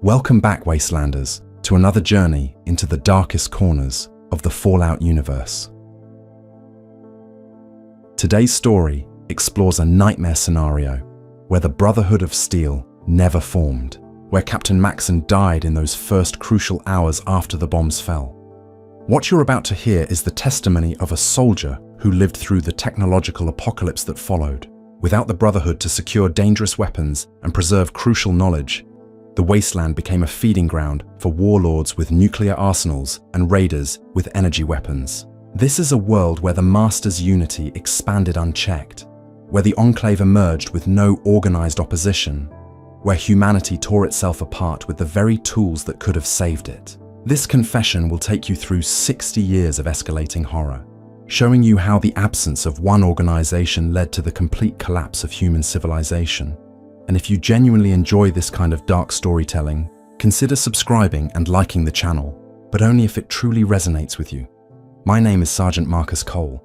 Welcome back, Wastelanders, to another journey into the darkest corners of the Fallout universe. Today's story explores a nightmare scenario where the Brotherhood of Steel never formed, where Captain Maxson died in those first crucial hours after the bombs fell. What you're about to hear is the testimony of a soldier who lived through the technological apocalypse that followed. Without the Brotherhood to secure dangerous weapons and preserve crucial knowledge, the Wasteland became a feeding ground for warlords with nuclear arsenals and raiders with energy weapons. This is a world where the Master's unity expanded unchecked, where the Enclave emerged with no organized opposition, where humanity tore itself apart with the very tools that could have saved it. This confession will take you through 60 years of escalating horror, showing you how the absence of one organization led to the complete collapse of human civilization. And if you genuinely enjoy this kind of dark storytelling, consider subscribing and liking the channel, but only if it truly resonates with you. My name is Sergeant Marcus Cole.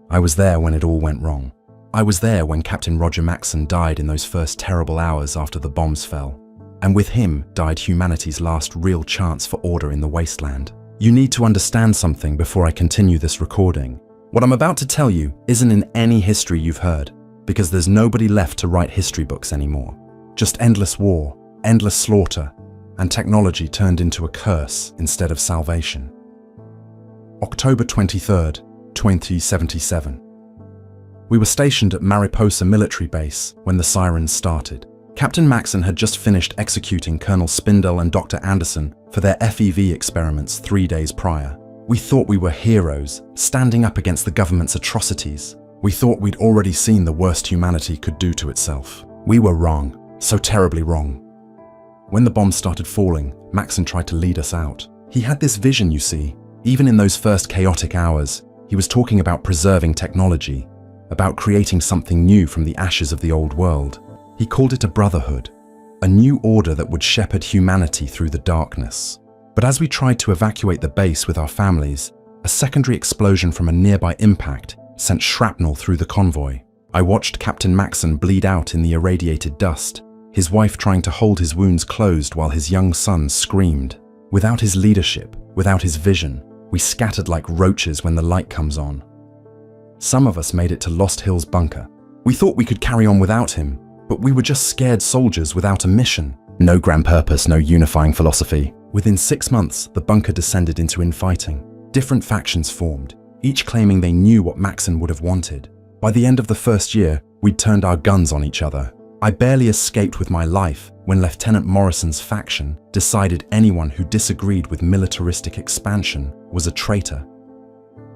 I was there when it all went wrong. I was there when Captain Roger Maxson died in those first terrible hours after the bombs fell. And with him died humanity's last real chance for order in the Wasteland. You need to understand something before I continue this recording. What I'm about to tell you isn't in any history you've heard, because there's nobody left to write history books anymore. Just endless war, endless slaughter, and technology turned into a curse instead of salvation. October 23rd, 2077. We were stationed at Mariposa military base when the sirens started. Captain Maxson had just finished executing Colonel Spindle and Dr. Anderson for their FEV experiments 3 days prior. We thought we were heroes, standing up against the government's atrocities. We thought we'd already seen the worst humanity could do to itself. We were wrong, so terribly wrong. When the bombs started falling, Maxson tried to lead us out. He had this vision, you see. Even in those first chaotic hours, he was talking about preserving technology, about creating something new from the ashes of the old world. He called it a brotherhood, a new order that would shepherd humanity through the darkness. But as we tried to evacuate the base with our families, a secondary explosion from a nearby impact sent shrapnel through the convoy. I watched Captain Maxson bleed out in the irradiated dust, his wife trying to hold his wounds closed while his young son screamed. Without his leadership, without his vision, we scattered like roaches when the light comes on. Some of us made it to Lost Hills bunker. We thought we could carry on without him, but we were just scared soldiers without a mission. No grand purpose, no unifying philosophy. Within 6 months, the bunker descended into infighting. Different factions formed, each claiming they knew what Maxson would have wanted. By the end of the first year, we'd turned our guns on each other. I barely escaped with my life when Lieutenant Morrison's faction decided anyone who disagreed with militaristic expansion was a traitor.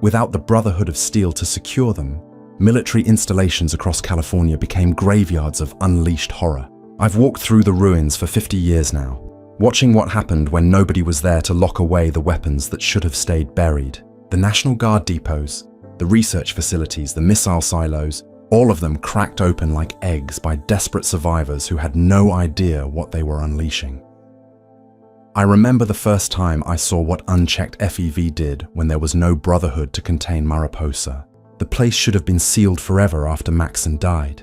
Without the Brotherhood of Steel to secure them, military installations across California became graveyards of unleashed horror. I've walked through the ruins for 50 years now, watching what happened when nobody was there to lock away the weapons that should have stayed buried. The National Guard depots, the research facilities, the missile silos, all of them cracked open like eggs by desperate survivors who had no idea what they were unleashing. I remember the first time I saw what unchecked FEV did when there was no Brotherhood to contain Mariposa. The place should have been sealed forever after Maxson died,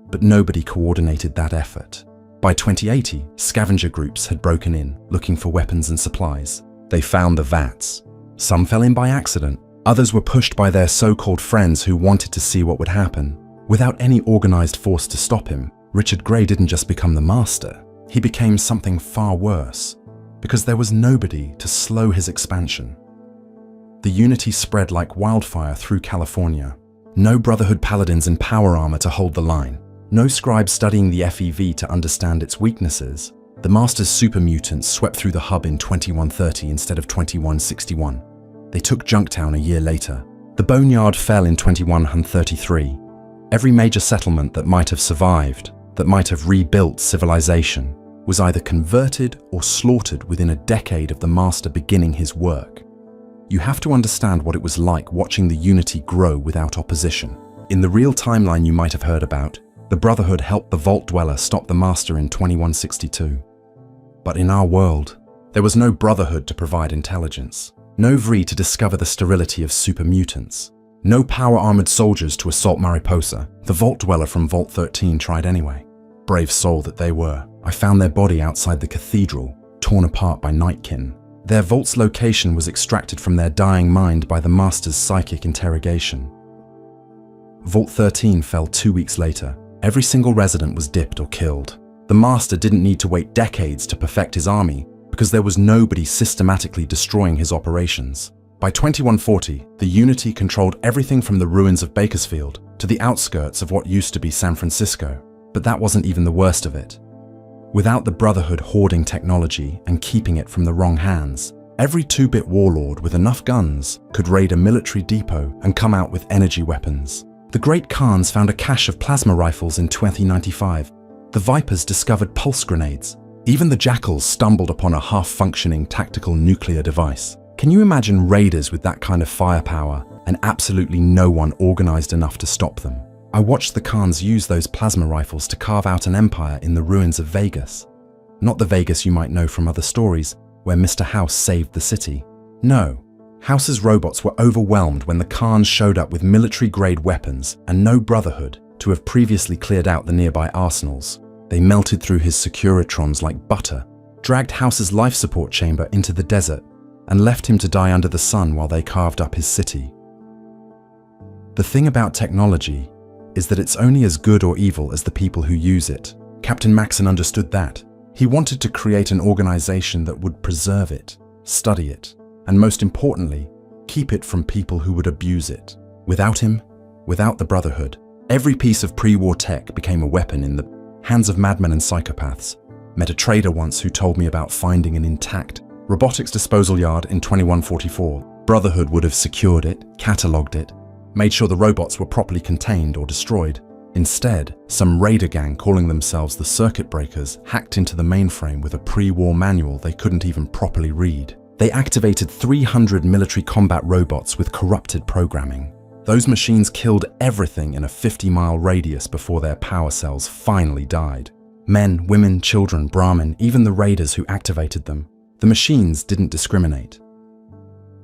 but nobody coordinated that effort. By 2080, scavenger groups had broken in, looking for weapons and supplies. They found the vats. Some fell in by accident. Others were pushed by their so-called friends who wanted to see what would happen. Without any organized force to stop him, Richard Gray didn't just become the Master. He became something far worse, because there was nobody to slow his expansion. The unity spread like wildfire through California. No Brotherhood Paladins in power armor to hold the line. No Scribes studying the FEV to understand its weaknesses. The Master's super mutants swept through the hub in 2130 instead of 2161. They took Junktown a year later. The Boneyard fell in 2133. Every major settlement that might have survived, that might have rebuilt civilization, was either converted or slaughtered within a decade of the Master beginning his work. You have to understand what it was like watching the unity grow without opposition. In the real timeline you might have heard about, the Brotherhood helped the Vault Dweller stop the Master in 2162. But in our world, there was no Brotherhood to provide intelligence, no Vree to discover the sterility of super mutants, no power-armored soldiers to assault Mariposa. The Vault Dweller from Vault 13 tried anyway. Brave soul that they were. I found their body outside the cathedral, torn apart by Nightkin. Their vault's location was extracted from their dying mind by the Master's psychic interrogation. Vault 13 fell 2 weeks later. Every single resident was dipped or killed. The Master didn't need to wait decades to perfect his army because there was nobody systematically destroying his operations. By 2140, the Unity controlled everything from the ruins of Bakersfield to the outskirts of what used to be San Francisco. But that wasn't even the worst of it. Without the Brotherhood hoarding technology and keeping it from the wrong hands, every 2-bit warlord with enough guns could raid a military depot and come out with energy weapons. The Great Khans found a cache of plasma rifles in 2095. The Vipers discovered pulse grenades. Even the Jackals stumbled upon a half-functioning tactical nuclear device. Can you imagine raiders with that kind of firepower and absolutely no one organized enough to stop them? I watched the Khans use those plasma rifles to carve out an empire in the ruins of Vegas. Not the Vegas you might know from other stories, where Mr. House saved the city. No, House's robots were overwhelmed when the Khans showed up with military-grade weapons and no Brotherhood to have previously cleared out the nearby arsenals. They melted through his Securitrons like butter, dragged House's life support chamber into the desert, and left him to die under the sun while they carved up his city. The thing about technology is that it's only as good or evil as the people who use it. Captain Maxon understood that. He wanted to create an organization that would preserve it, study it, and most importantly, keep it from people who would abuse it. Without him, without the Brotherhood, every piece of pre-war tech became a weapon in the hands of madmen and psychopaths. Met a trader once who told me about finding an intact robotics disposal yard in 2144. Brotherhood would have secured it, catalogued it, made sure the robots were properly contained or destroyed. Instead, some raider gang calling themselves the Circuit Breakers hacked into the mainframe with a pre-war manual they couldn't even properly read. They activated 300 military combat robots with corrupted programming. Those machines killed everything in a 50-mile radius before their power cells finally died. Men, women, children, Brahmin, even the raiders who activated them. The machines didn't discriminate.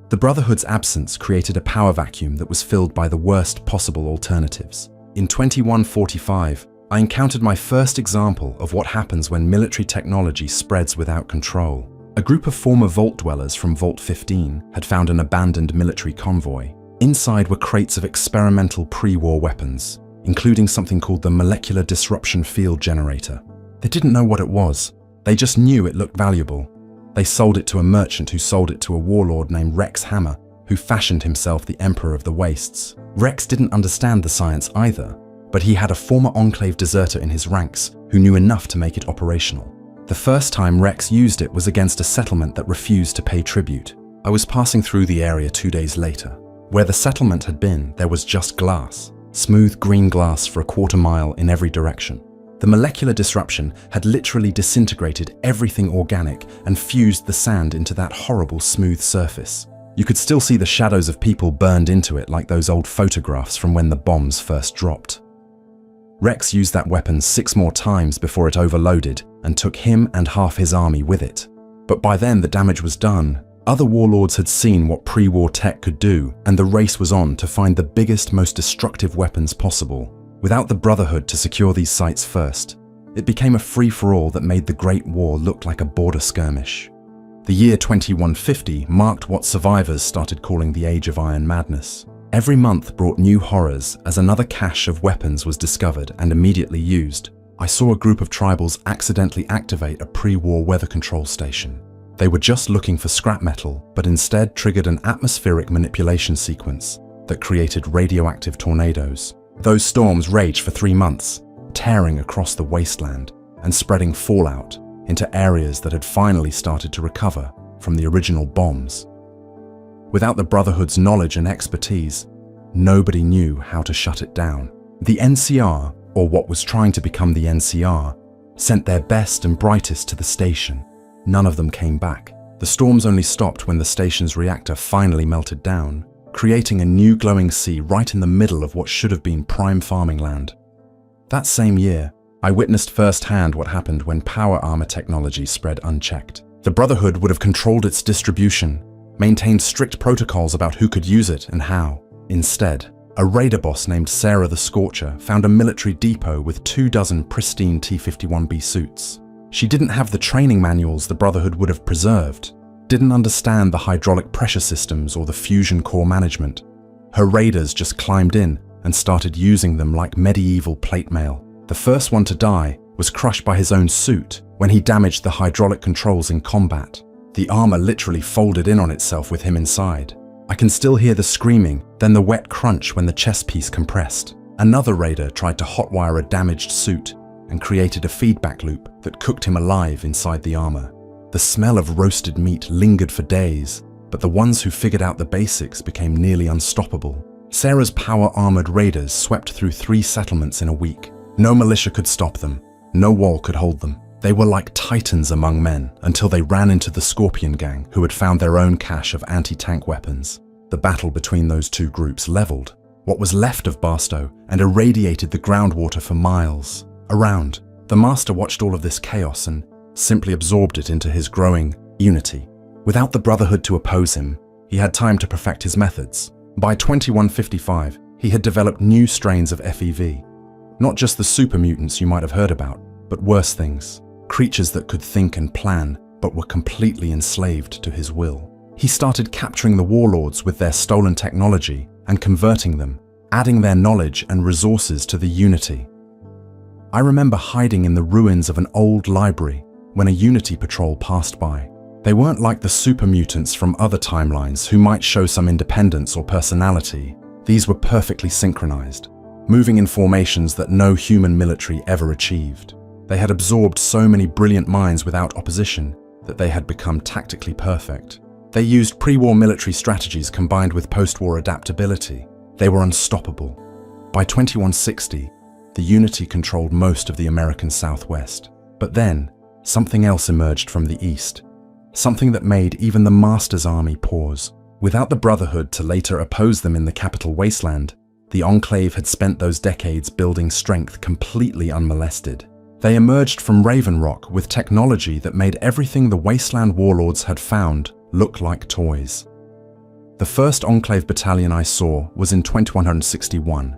The Brotherhood's absence created a power vacuum that was filled by the worst possible alternatives. In 2145, I encountered my first example of what happens when military technology spreads without control. A group of former Vault dwellers from Vault 15 had found an abandoned military convoy. Inside were crates of experimental pre-war weapons, including something called the Molecular Disruption Field Generator. They didn't know what it was. They just knew it looked valuable. They sold it to a merchant who sold it to a warlord named Rex Hammer, who fashioned himself the Emperor of the Wastes. Rex didn't understand the science either, but he had a former Enclave deserter in his ranks who knew enough to make it operational. The first time Rex used it was against a settlement that refused to pay tribute. I was passing through the area 2 days later. Where the settlement had been, there was just glass. Smooth green glass for a quarter mile in every direction. The molecular disruption had literally disintegrated everything organic and fused the sand into that horrible smooth surface. You could still see the shadows of people burned into it like those old photographs from when the bombs first dropped. Rex used that weapon 6 more times before it overloaded and took him and half his army with it. But by then the damage was done. Other warlords had seen what pre-war tech could do, and the race was on to find the biggest, most destructive weapons possible. Without the Brotherhood to secure these sites first, it became a free-for-all that made the Great War look like a border skirmish. The year 2150 marked what survivors started calling the Age of Iron Madness. Every month brought new horrors as another cache of weapons was discovered and immediately used. I saw a group of tribals accidentally activate a pre-war weather control station. They were just looking for scrap metal, but instead triggered an atmospheric manipulation sequence that created radioactive tornadoes. Those storms raged for 3 months, tearing across the wasteland and spreading fallout into areas that had finally started to recover from the original bombs. Without the Brotherhood's knowledge and expertise, nobody knew how to shut it down. The NCR, or what was trying to become the NCR, sent their best and brightest to the station. None of them came back. The storms only stopped when the station's reactor finally melted down, creating a new glowing sea right in the middle of what should have been prime farming land. That same year, I witnessed firsthand what happened when power armor technology spread unchecked. The Brotherhood would have controlled its distribution, maintained strict protocols about who could use it and how. Instead, a raider boss named Sarah the Scorcher found a military depot with 24 pristine T-51B suits. She didn't have the training manuals the Brotherhood would have preserved, didn't understand the hydraulic pressure systems or the fusion core management. Her raiders just climbed in and started using them like medieval plate mail. The first one to die was crushed by his own suit when he damaged the hydraulic controls in combat. The armor literally folded in on itself with him inside. I can still hear the screaming, then the wet crunch when the chest piece compressed. Another raider tried to hotwire a damaged suit and created a feedback loop that cooked him alive inside the armor. The smell of roasted meat lingered for days, but the ones who figured out the basics became nearly unstoppable. Sarah's power-armored raiders swept through 3 settlements in a week. No militia could stop them. No wall could hold them. They were like titans among men until they ran into the Scorpion Gang, who had found their own cache of anti-tank weapons. The battle between those two groups leveled what was left of Barstow and irradiated the groundwater for miles around. The Master watched all of this chaos and simply absorbed it into his growing unity. Without the Brotherhood to oppose him, he had time to perfect his methods. By 2155, he had developed new strains of FEV. Not just the super mutants you might have heard about, but worse things. Creatures that could think and plan, but were completely enslaved to his will. He started capturing the warlords with their stolen technology and converting them, adding their knowledge and resources to the Unity. I remember hiding in the ruins of an old library when a Unity patrol passed by. They weren't like the super mutants from other timelines who might show some independence or personality. These were perfectly synchronized, moving in formations that no human military ever achieved. They had absorbed so many brilliant minds without opposition that they had become tactically perfect. They used pre-war military strategies combined with post-war adaptability. They were unstoppable. By 2160, the Unity controlled most of the American Southwest. But then, something else emerged from the east. Something that made even the Master's army pause. Without the Brotherhood to later oppose them in the capital Wasteland, the Enclave had spent those decades building strength completely unmolested. They emerged from Raven Rock with technology that made everything the Wasteland warlords had found look like toys. The first Enclave battalion I saw was in 2161.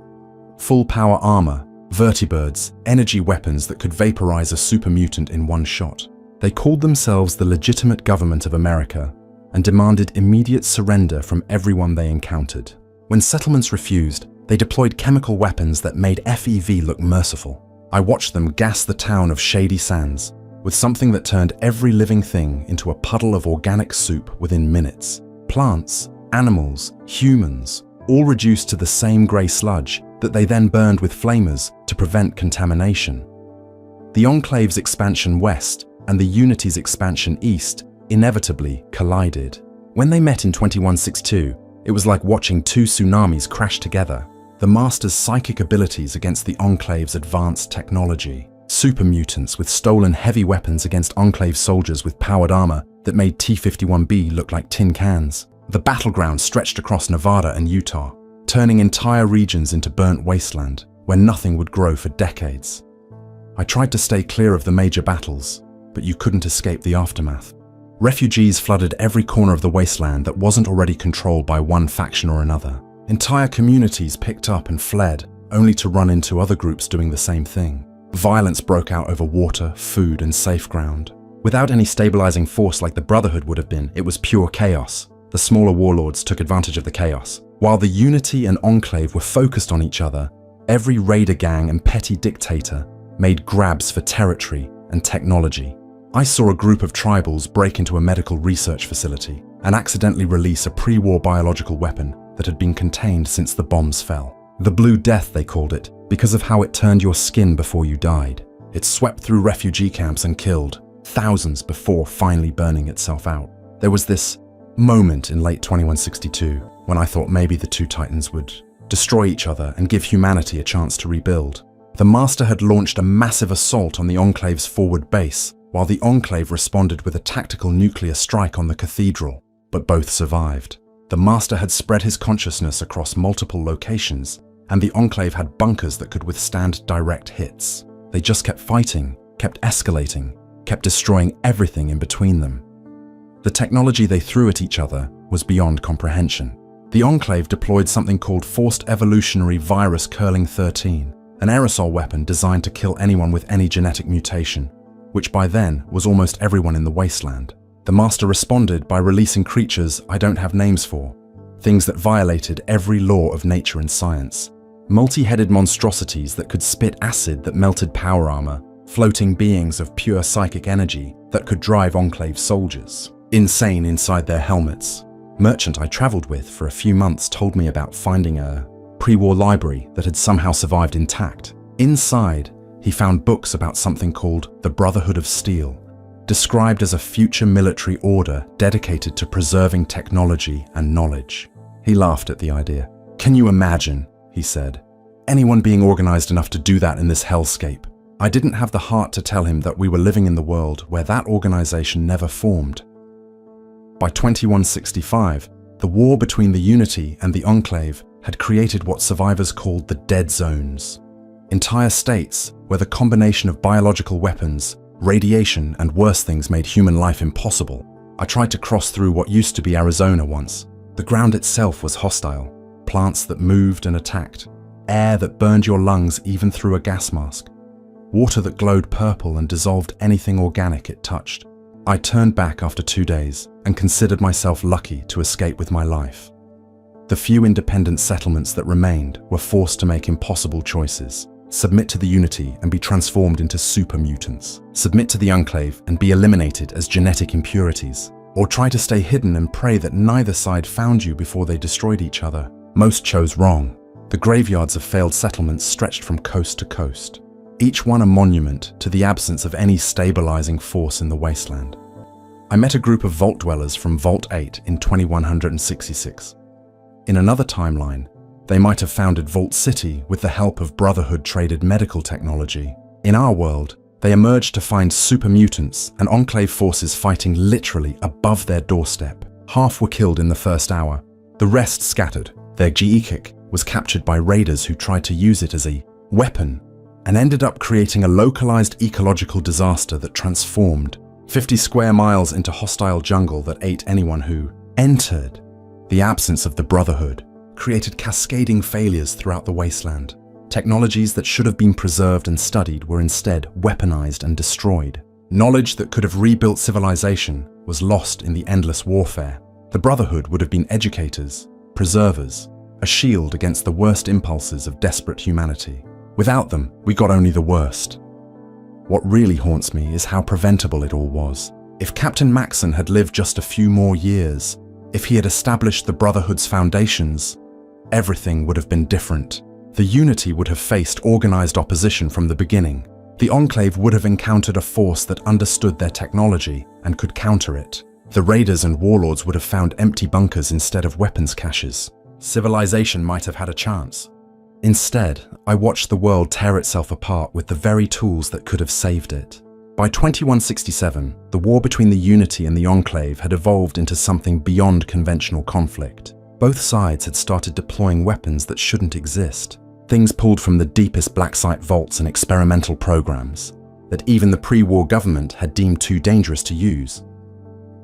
Full power armor, vertibirds, energy weapons that could vaporize a super mutant in one shot. They called themselves the legitimate government of America and demanded immediate surrender from everyone they encountered. When settlements refused, they deployed chemical weapons that made FEV look merciful. I watched them gas the town of Shady Sands with something that turned every living thing into a puddle of organic soup within minutes. Plants, animals, humans, all reduced to the same grey sludge that they then burned with flamers to prevent contamination. The Enclave's expansion west and the Unity's expansion east inevitably collided. When they met in 2162, it was like watching 2 tsunamis crash together. The Master's psychic abilities against the Enclave's advanced technology. Super mutants with stolen heavy weapons against Enclave soldiers with powered armor that made T-51B look like tin cans. The battleground stretched across Nevada and Utah, turning entire regions into burnt wasteland where nothing would grow for decades. I tried to stay clear of the major battles, but you couldn't escape the aftermath. Refugees flooded every corner of the wasteland that wasn't already controlled by one faction or another. Entire communities picked up and fled, only to run into other groups doing the same thing. Violence broke out over water, food, and safe ground. Without any stabilizing force like the Brotherhood would have been, it was pure chaos. The smaller warlords took advantage of the chaos. While the Unity and Enclave were focused on each other, every raider gang and petty dictator made grabs for territory and technology. I saw a group of tribals break into a medical research facility and accidentally release a pre-war biological weapon that had been contained since the bombs fell. The Blue Death, they called it, because of how it turned your skin before you died. It swept through refugee camps and killed thousands before finally burning itself out. There was this moment in late 2162 when I thought maybe the two titans would destroy each other and give humanity a chance to rebuild. The Master had launched a massive assault on the Enclave's forward base, while the Enclave responded with a tactical nuclear strike on the cathedral, but both survived. The Master had spread his consciousness across multiple locations, and the Enclave had bunkers that could withstand direct hits. They just kept fighting, kept escalating, kept destroying everything in between them. The technology they threw at each other was beyond comprehension. The Enclave deployed something called Forced Evolutionary Virus Curling 13, an aerosol weapon designed to kill anyone with any genetic mutation. which by then was almost everyone in the Wasteland. The Master responded by releasing creatures I don't have names for, things that violated every law of nature and science. Multi-headed monstrosities that could spit acid that melted power armor, floating beings of pure psychic energy that could drive Enclave soldiers insane inside their helmets. Merchant I traveled with for a few months told me about finding a pre-war library that had somehow survived intact. Inside, he found books about something called the Brotherhood of Steel, described as a future military order dedicated to preserving technology and knowledge. He laughed at the idea. "Can you imagine," he said, "anyone being organized enough to do that in this hellscape?" I didn't have the heart to tell him that we were living in the world where that organization never formed. By 2165, the war between the Unity and the Enclave had created what survivors called the dead zones. Entire states where the combination of biological weapons, radiation, and worse things made human life impossible. I tried to cross through what used to be Arizona once. The ground itself was hostile. Plants that moved and attacked. Air that burned your lungs even through a gas mask. Water that glowed purple and dissolved anything organic it touched. I turned back after 2 days and considered myself lucky to escape with my life. The few independent settlements that remained were forced to make impossible choices. Submit to the Unity and be transformed into super mutants. Submit to the Enclave and be eliminated as genetic impurities. Or try to stay hidden and pray that neither side found you before they destroyed each other. Most chose wrong. The graveyards of failed settlements stretched from coast to coast, each one a monument to the absence of any stabilizing force in the Wasteland. I met a group of Vault dwellers from Vault 8 in 2166. In another timeline, they might have founded Vault City with the help of Brotherhood-traded medical technology. In our world, they emerged to find super mutants and Enclave forces fighting literally above their doorstep. Half were killed in the first hour. The rest scattered. Their Geekik was captured by raiders who tried to use it as a weapon and ended up creating a localized ecological disaster that transformed 50 square miles into hostile jungle that ate anyone who entered. The absence of the Brotherhood created cascading failures throughout the Wasteland. Technologies that should have been preserved and studied were instead weaponized and destroyed. Knowledge that could have rebuilt civilization was lost in the endless warfare. The Brotherhood would have been educators, preservers, a shield against the worst impulses of desperate humanity. Without them, we got only the worst. What really haunts me is how preventable it all was. If Captain Maxon had lived just a few more years, if he had established the Brotherhood's foundations, everything would have been different. The Unity would have faced organized opposition from the beginning. The Enclave would have encountered a force that understood their technology and could counter it. The raiders and warlords would have found empty bunkers instead of weapons caches. Civilization might have had a chance. Instead, I watched the world tear itself apart with the very tools that could have saved it. By 2167, the war between the Unity and the Enclave had evolved into something beyond conventional conflict. Both sides had started deploying weapons that shouldn't exist. Things pulled from the deepest black site vaults and experimental programs that even the pre-war government had deemed too dangerous to use.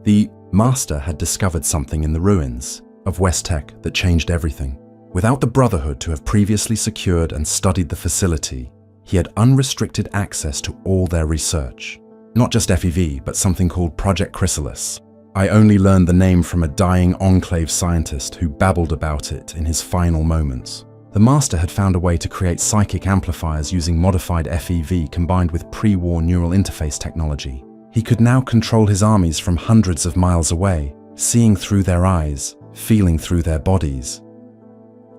The Master had discovered something in the ruins of West Tech that changed everything. Without the Brotherhood to have previously secured and studied the facility, he had unrestricted access to all their research. Not just FEV, but something called Project Chrysalis. I only learned the name from a dying Enclave scientist who babbled about it in his final moments. The Master had found a way to create psychic amplifiers using modified FEV combined with pre-war neural interface technology. He could now control his armies from hundreds of miles away, seeing through their eyes, feeling through their bodies.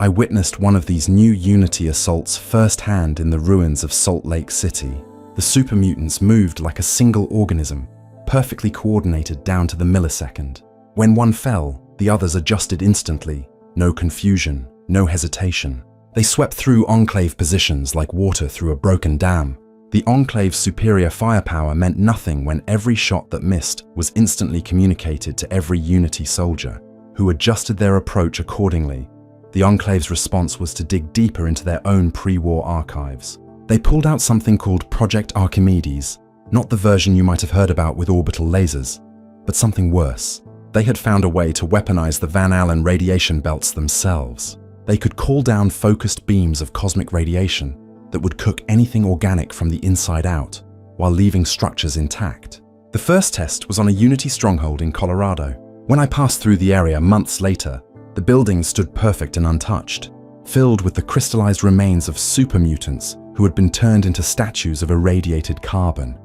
I witnessed one of these new Unity assaults firsthand in the ruins of Salt Lake City. The super mutants moved like a single organism, perfectly coordinated down to the millisecond. When one fell, the others adjusted instantly. No confusion, no hesitation. They swept through Enclave positions like water through a broken dam. The Enclave's superior firepower meant nothing when every shot that missed was instantly communicated to every Unity soldier, who adjusted their approach accordingly. The Enclave's response was to dig deeper into their own pre-war archives. They pulled out something called Project Archimedes, not the version you might have heard about with orbital lasers, but something worse. They had found a way to weaponize the Van Allen radiation belts themselves. They could call down focused beams of cosmic radiation that would cook anything organic from the inside out. while leaving structures intact. The first test was on a Unity stronghold in Colorado. When I passed through the area months later, the building stood perfect and untouched, filled with the crystallized remains of super mutants who had been turned into statues of irradiated carbon.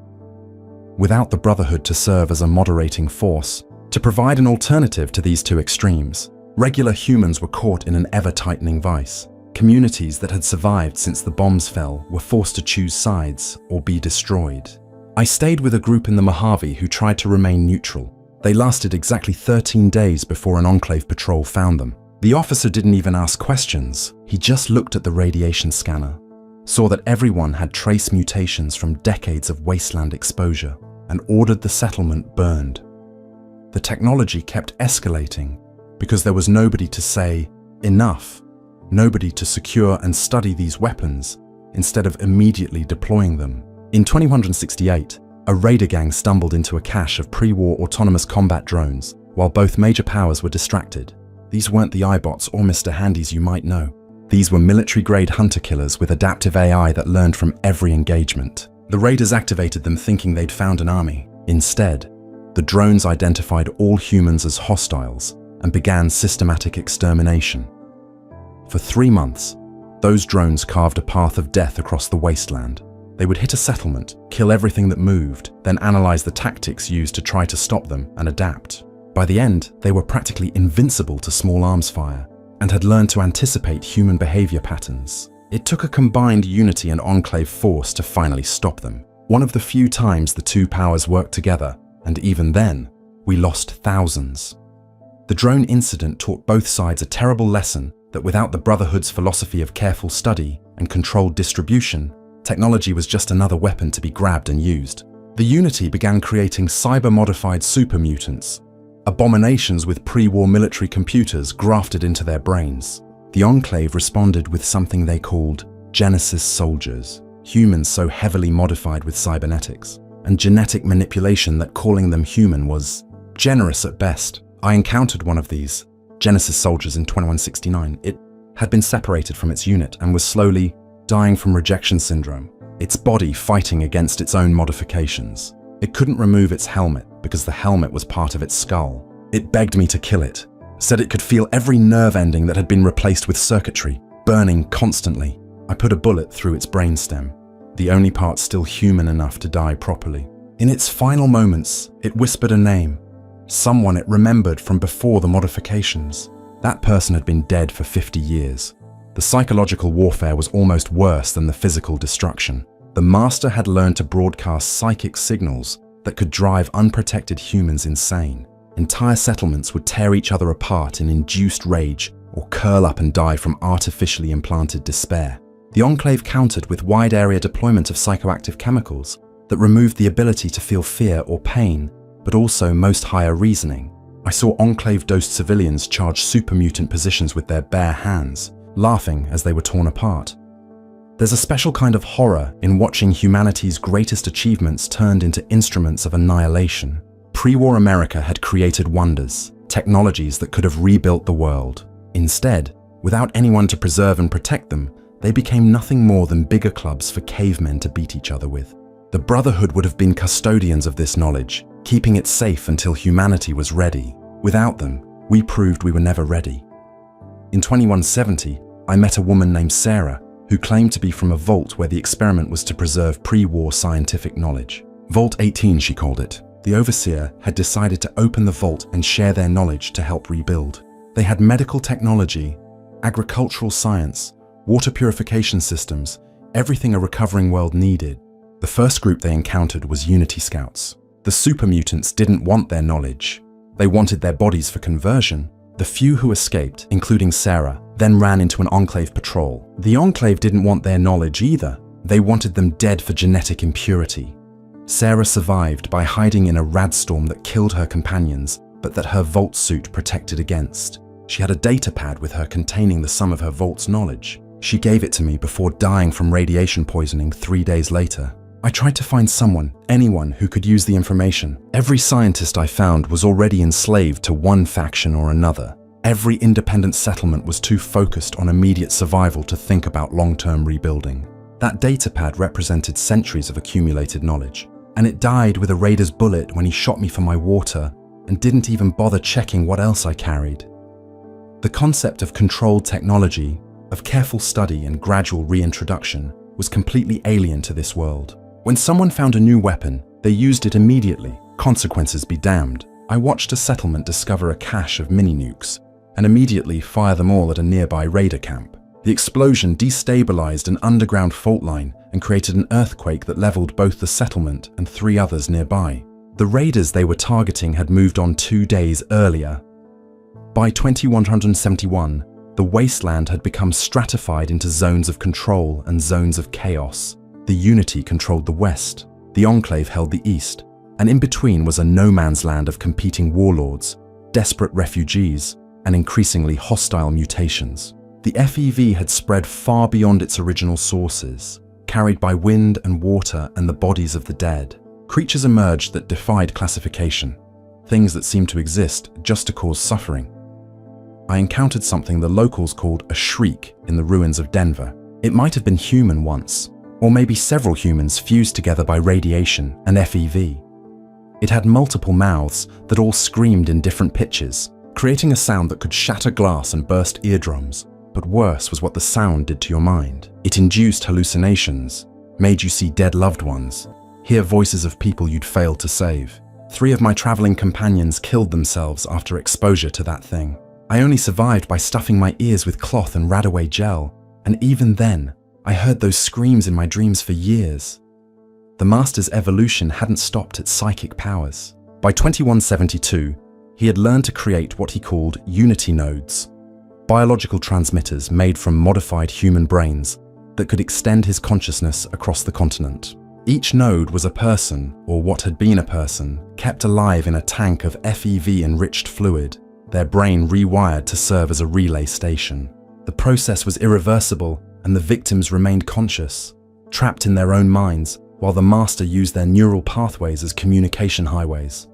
Without the Brotherhood to serve as a moderating force, to provide an alternative to these two extremes, regular humans were caught in an ever-tightening vice. Communities that had survived since the bombs fell were forced to choose sides or be destroyed. I stayed with a group in the Mojave who tried to remain neutral. They lasted exactly 13 days before an Enclave patrol found them. The officer didn't even ask questions. He just looked at the radiation scanner, saw that everyone had trace mutations from decades of Wasteland exposure, and ordered the settlement burned. The technology kept escalating because there was nobody to say, enough, nobody to secure and study these weapons instead of immediately deploying them. In 2168, a raider gang stumbled into a cache of pre-war autonomous combat drones while both major powers were distracted. These weren't the iBots or Mr. Handys you might know. These were military-grade hunter-killers with adaptive AI that learned from every engagement. The raiders activated them thinking they'd found an army. Instead, the drones identified all humans as hostiles and began systematic extermination. For 3 months, those drones carved a path of death across the wasteland. They would hit a settlement, kill everything that moved, then analyze the tactics used to try to stop them and adapt. By the end, they were practically invincible to small arms fire and had learned to anticipate human behavior patterns. It took a combined Unity and Enclave force to finally stop them. One of the few times the two powers worked together, and even then, we lost thousands. The drone incident taught both sides a terrible lesson that without the Brotherhood's philosophy of careful study and controlled distribution, technology was just another weapon to be grabbed and used. The Unity began creating cyber-modified super mutants, abominations with pre-war military computers grafted into their brains. The Enclave responded with something they called Genesis soldiers, humans so heavily modified with cybernetics and genetic manipulation that calling them human was generous at best. I encountered one of these Genesis soldiers in 2169. It had been separated from its unit and was slowly dying from rejection syndrome, its body fighting against its own modifications. It couldn't remove its helmet because the helmet was part of its skull. It begged me to kill it, said it could feel every nerve ending that had been replaced with circuitry, burning constantly. I put a bullet through its brainstem, the only part still human enough to die properly. In its final moments, it whispered a name, someone it remembered from before the modifications. That person had been dead for 50 years. The psychological warfare was almost worse than the physical destruction. The Master had learned to broadcast psychic signals that could drive unprotected humans insane. Entire settlements would tear each other apart in induced rage or curl up and die from artificially implanted despair. The Enclave countered with wide area deployment of psychoactive chemicals that removed the ability to feel fear or pain, but also most higher reasoning. I saw Enclave-dosed civilians charge super mutant positions with their bare hands, laughing as they were torn apart. There's a special kind of horror in watching humanity's greatest achievements turned into instruments of annihilation. Pre-war America had created wonders, technologies that could have rebuilt the world. Instead, without anyone to preserve and protect them, they became nothing more than bigger clubs for cavemen to beat each other with. The Brotherhood would have been custodians of this knowledge, keeping it safe until humanity was ready. Without them, we proved we were never ready. In 2170, I met a woman named Sarah who claimed to be from a vault where the experiment was to preserve pre-war scientific knowledge. Vault 18, she called it. The overseer had decided to open the vault and share their knowledge to help rebuild. They had medical technology, agricultural science, water purification systems, everything a recovering world needed. The first group they encountered was Unity Scouts. The super mutants didn't want their knowledge. They wanted their bodies for conversion. The few who escaped, including Sarah, then ran into an Enclave patrol. The Enclave didn't want their knowledge either. They wanted them dead for genetic impurity. Sarah survived by hiding in a radstorm that killed her companions, but that her vault suit protected against. She had a data pad with her containing the sum of her vault's knowledge. She gave it to me before dying from radiation poisoning 3 days later. I tried to find someone, anyone who could use the information. Every scientist I found was already enslaved to one faction or another. Every independent settlement was too focused on immediate survival to think about long-term rebuilding. That datapad represented centuries of accumulated knowledge, and it died with a raider's bullet when he shot me for my water and didn't even bother checking what else I carried. The concept of controlled technology, of careful study and gradual reintroduction, was completely alien to this world. When someone found a new weapon, they used it immediately, consequences be damned. I watched a settlement discover a cache of mini-nukes and immediately fire them all at a nearby raider camp. The explosion destabilized an underground fault line and created an earthquake that leveled both the settlement and 3 others nearby. The raiders they were targeting had moved on 2 days earlier. By 2171, the Wasteland had become stratified into zones of control and zones of chaos. The Unity controlled the West, the Enclave held the East, and in between was a no-man's land of competing warlords, desperate refugees, and increasingly hostile mutations. The FEV had spread far beyond its original sources, carried by wind and water and the bodies of the dead. Creatures emerged that defied classification, things that seemed to exist just to cause suffering. I encountered something the locals called a shriek in the ruins of Denver. It might have been human once, or maybe several humans fused together by radiation and FEV. It had multiple mouths that all screamed in different pitches, creating a sound that could shatter glass and burst eardrums. But worse was what the sound did to your mind. It induced hallucinations, made you see dead loved ones, hear voices of people you'd failed to save. 3 of my traveling companions killed themselves after exposure to that thing. I only survived by stuffing my ears with cloth and Radaway gel, and even then, I heard those screams in my dreams for years. The Master's evolution hadn't stopped at psychic powers. By 2172, he had learned to create what he called Unity nodes, biological transmitters made from modified human brains that could extend his consciousness across the continent. Each node was a person, or what had been a person, kept alive in a tank of FEV-enriched fluid, their brain rewired to serve as a relay station. The process was irreversible, and the victims remained conscious, trapped in their own minds, while the Master used their neural pathways as communication highways.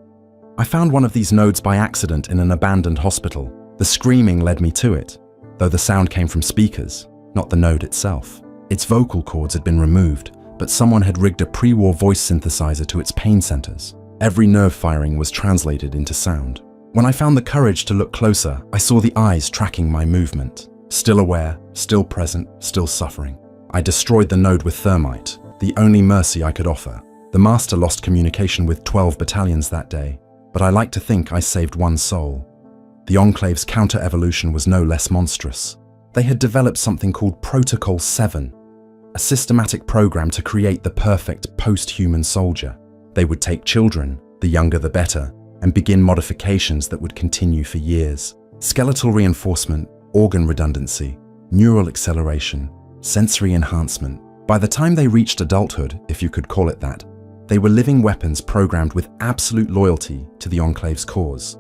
I found one of these nodes by accident in an abandoned hospital. The screaming led me to it, though the sound came from speakers, not the node itself. Its vocal cords had been removed, but someone had rigged a pre-war voice synthesizer to its pain centers. Every nerve firing was translated into sound. When I found the courage to look closer, I saw the eyes tracking my movement. Still aware, still present, still suffering. I destroyed the node with thermite, the only mercy I could offer. The Master lost communication with 12 battalions that day, but I like to think I saved 1 soul. The Enclave's counter-evolution was no less monstrous. They had developed something called Protocol 7, a systematic program to create the perfect post-human soldier. They would take children, the younger the better, and begin modifications that would continue for years. Skeletal reinforcement, organ redundancy, neural acceleration, sensory enhancement. By the time they reached adulthood, if you could call it that, they were living weapons programmed with absolute loyalty to the Enclave's cause.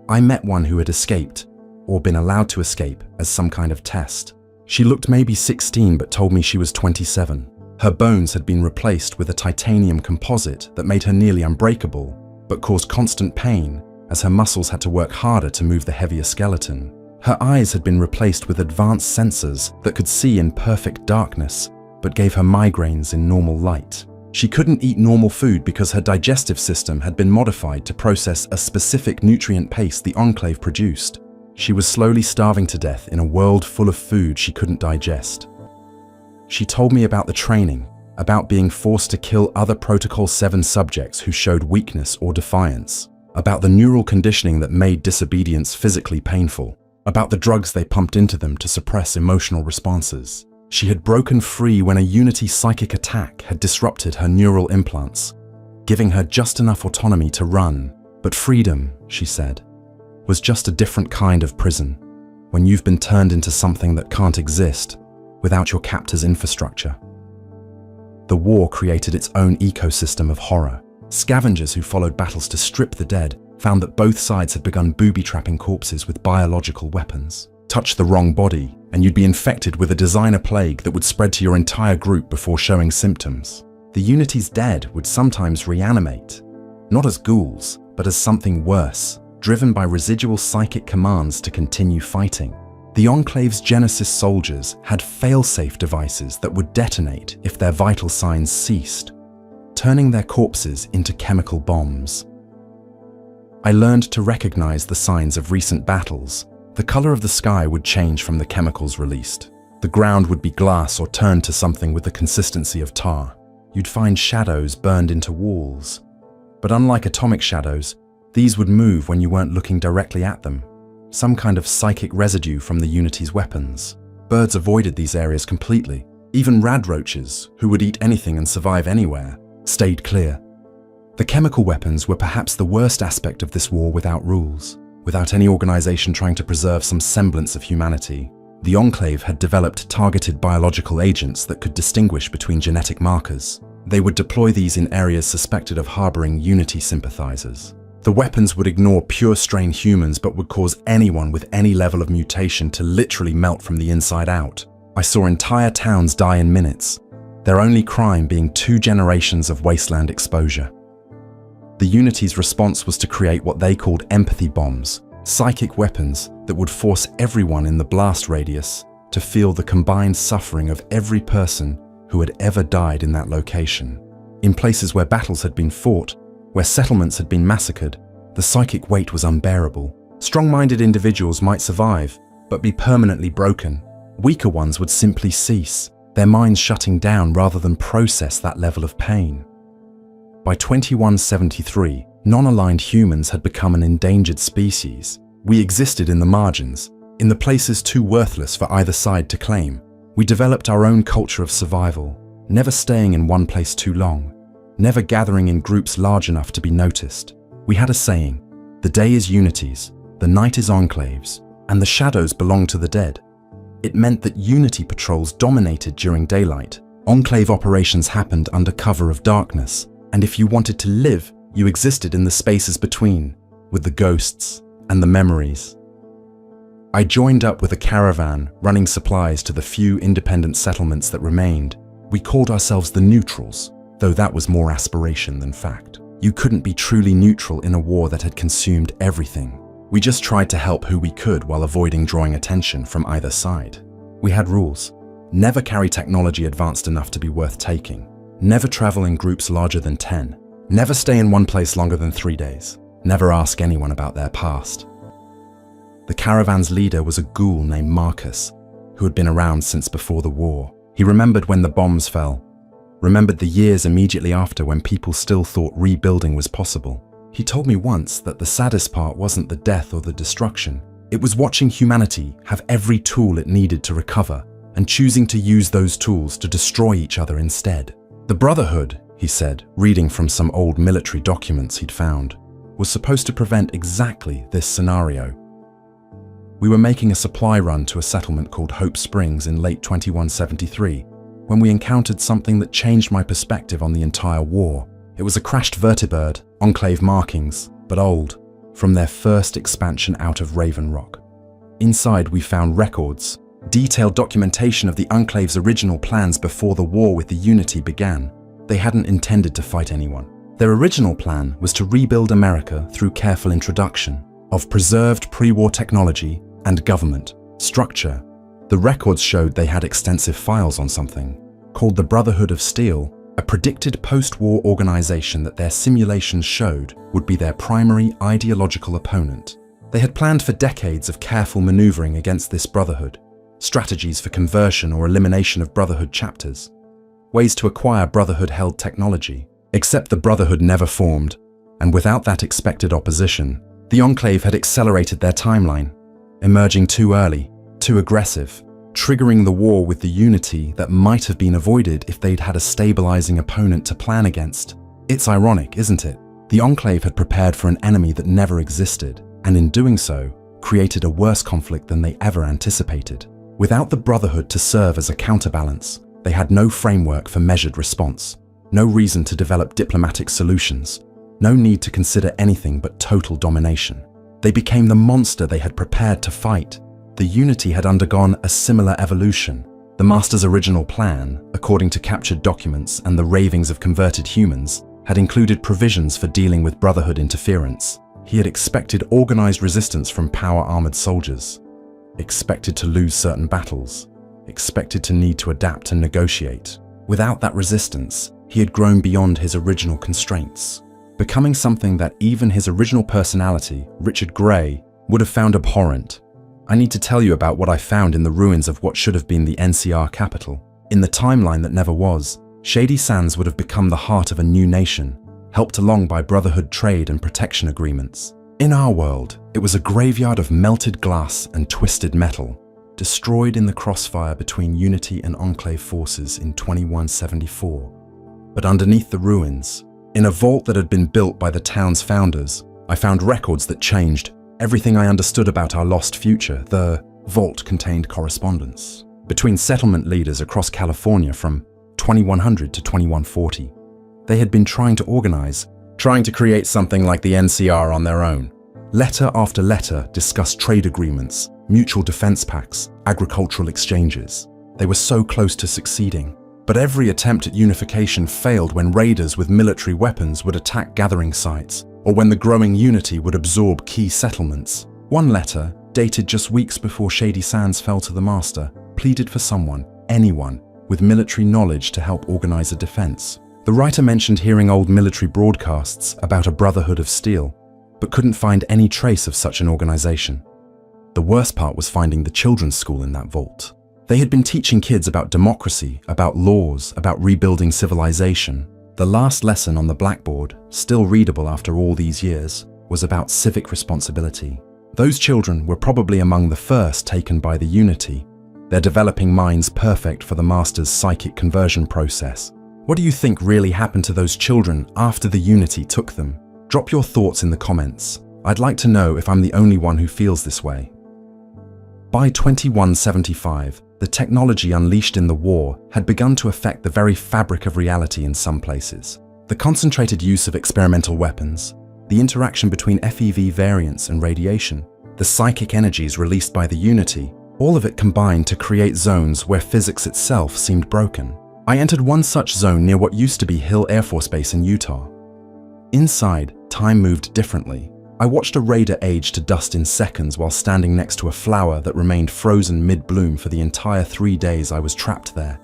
I met one who had escaped, or been allowed to escape, as some kind of test. She looked maybe 16 but told me she was 27. Her bones had been replaced with a titanium composite that made her nearly unbreakable, but caused constant pain as her muscles had to work harder to move the heavier skeleton. Her eyes had been replaced with advanced sensors that could see in perfect darkness, but gave her migraines in normal light. She couldn't eat normal food because her digestive system had been modified to process a specific nutrient paste the Enclave produced. She was slowly starving to death in a world full of food she couldn't digest. She told me about the training, about being forced to kill other Protocol 7 subjects who showed weakness or defiance, about the neural conditioning that made disobedience physically painful, about the drugs they pumped into them to suppress emotional responses. She had broken free when a Unity psychic attack had disrupted her neural implants, giving her just enough autonomy to run. But freedom, she said, was just a different kind of prison, when you've been turned into something that can't exist without your captor's infrastructure. The war created its own ecosystem of horror. Scavengers who followed battles to strip the dead found that both sides had begun booby-trapping corpses with biological weapons. Touch the wrong body, and you'd be infected with a designer plague that would spread to your entire group before showing symptoms. The Unity's dead would sometimes reanimate, not as ghouls, but as something worse, driven by residual psychic commands to continue fighting. The Enclave's Genesis soldiers had fail-safe devices that would detonate if their vital signs ceased, turning their corpses into chemical bombs. I learned to recognize the signs of recent battles. The color of the sky would change from the chemicals released. The ground would be glass or turn to something with the consistency of tar. You'd find shadows burned into walls. But unlike atomic shadows, these would move when you weren't looking directly at them. Some kind of psychic residue from the Unity's weapons. Birds avoided these areas completely. Even radroaches, who would eat anything and survive anywhere, stayed clear. The chemical weapons were perhaps the worst aspect of this war without rules. Without any organization trying to preserve some semblance of humanity, the Enclave had developed targeted biological agents that could distinguish between genetic markers. They would deploy these in areas suspected of harboring Unity sympathizers. The weapons would ignore pure-strain humans but would cause anyone with any level of mutation to literally melt from the inside out. I saw entire towns die in minutes, their only crime being 2 generations of Wasteland exposure. The Unity's response was to create what they called empathy bombs, psychic weapons that would force everyone in the blast radius to feel the combined suffering of every person who had ever died in that location. In places where battles had been fought, where settlements had been massacred, the psychic weight was unbearable. Strong-minded individuals might survive, but be permanently broken. Weaker ones would simply cease, their minds shutting down rather than process that level of pain. By 2173, non-aligned humans had become an endangered species. We existed in the margins, in the places too worthless for either side to claim. We developed our own culture of survival, never staying in one place too long, never gathering in groups large enough to be noticed. We had a saying, the day is Unity's, the night is Enclave's, and the shadows belong to the dead. It meant that Unity patrols dominated during daylight. Enclave operations happened under cover of darkness, and if you wanted to live, you existed in the spaces between, with the ghosts and the memories. I joined up with a caravan running supplies to the few independent settlements that remained. We called ourselves the Neutrals, though that was more aspiration than fact. You couldn't be truly neutral in a war that had consumed everything. We just tried to help who we could while avoiding drawing attention from either side. We had rules. Never carry technology advanced enough to be worth taking. Never travel in groups larger than 10. Never stay in one place longer than 3 days. Never ask anyone about their past. The caravan's leader was a ghoul named Marcus, who had been around since before the war. He remembered when the bombs fell, remembered the years immediately after when people still thought rebuilding was possible. He told me once that the saddest part wasn't the death or the destruction. It was watching humanity have every tool it needed to recover and choosing to use those tools to destroy each other instead. The Brotherhood, he said, reading from some old military documents he'd found, was supposed to prevent exactly this scenario. We were making a supply run to a settlement called Hope Springs in late 2173 when we encountered something that changed my perspective on the entire war. It was a crashed vertibird, Enclave markings, but old, from their first expansion out of Raven Rock. Inside we found records, detailed documentation of the Enclave's original plans before the war with the Unity began. They hadn't intended to fight anyone. Their original plan was to rebuild America through careful introduction of preserved pre-war technology and government structure. The records showed they had extensive files on something called the Brotherhood of Steel, a predicted post-war organization that their simulations showed would be their primary ideological opponent. They had planned for decades of careful maneuvering against this Brotherhood, strategies for conversion or elimination of Brotherhood chapters, ways to acquire Brotherhood-held technology. Except the Brotherhood never formed, and without that expected opposition, the Enclave had accelerated their timeline, emerging too early, too aggressive, triggering the war with the Unity that might have been avoided if they'd had a stabilizing opponent to plan against. It's ironic, isn't it? The Enclave had prepared for an enemy that never existed, and in doing so, created a worse conflict than they ever anticipated. Without the Brotherhood to serve as a counterbalance, they had no framework for measured response, no reason to develop diplomatic solutions, no need to consider anything but total domination. They became the monster they had prepared to fight. The Unity had undergone a similar evolution. The Master's original plan, according to captured documents and the ravings of converted humans, had included provisions for dealing with Brotherhood interference. He had expected organized resistance from power-armored soldiers. expected to lose certain battles, expected to need to adapt and negotiate. Without that resistance, he had grown beyond his original constraints, becoming something that even his original personality, Richard Gray, would have found abhorrent. I need to tell you about what I found in the ruins of what should have been the NCR capital. In the timeline that never was, Shady Sands would have become the heart of a new nation, helped along by Brotherhood trade and protection agreements. In our world, it was a graveyard of melted glass and twisted metal, destroyed in the crossfire between Unity and Enclave forces in 2174. But underneath the ruins, in a vault that had been built by the town's founders, I found records that changed everything I understood about our lost future. The vault contained correspondence between settlement leaders across California from 2100 to 2140. They had been trying to organize, trying to create something like the NCR on their own. Letter after letter discussed trade agreements, mutual defense pacts, agricultural exchanges. They were so close to succeeding. But every attempt at unification failed when raiders with military weapons would attack gathering sites, or when the growing Unity would absorb key settlements. One letter, dated just weeks before Shady Sands fell to the Master, pleaded for someone, anyone, with military knowledge to help organize a defense. The writer mentioned hearing old military broadcasts about a Brotherhood of Steel, but couldn't find any trace of such an organization. The worst part was finding the children's school in that vault. They had been teaching kids about democracy, about laws, about rebuilding civilization. The last lesson on the blackboard, still readable after all these years, was about civic responsibility. Those children were probably among the first taken by the Unity, their developing minds perfect for the Master's psychic conversion process. What do you think really happened to those children after the Unity took them? Drop your thoughts in the comments. I'd like to know if I'm the only one who feels this way. By 2175, the technology unleashed in the war had begun to affect the very fabric of reality in some places. The concentrated use of experimental weapons, the interaction between FEV variants and radiation, the psychic energies released by the Unity, all of it combined to create zones where physics itself seemed broken. I entered one such zone near what used to be Hill Air Force Base in Utah. Inside, time moved differently. I watched a raider age to dust in seconds while standing next to a flower that remained frozen mid-bloom for the entire 3 days I was trapped there.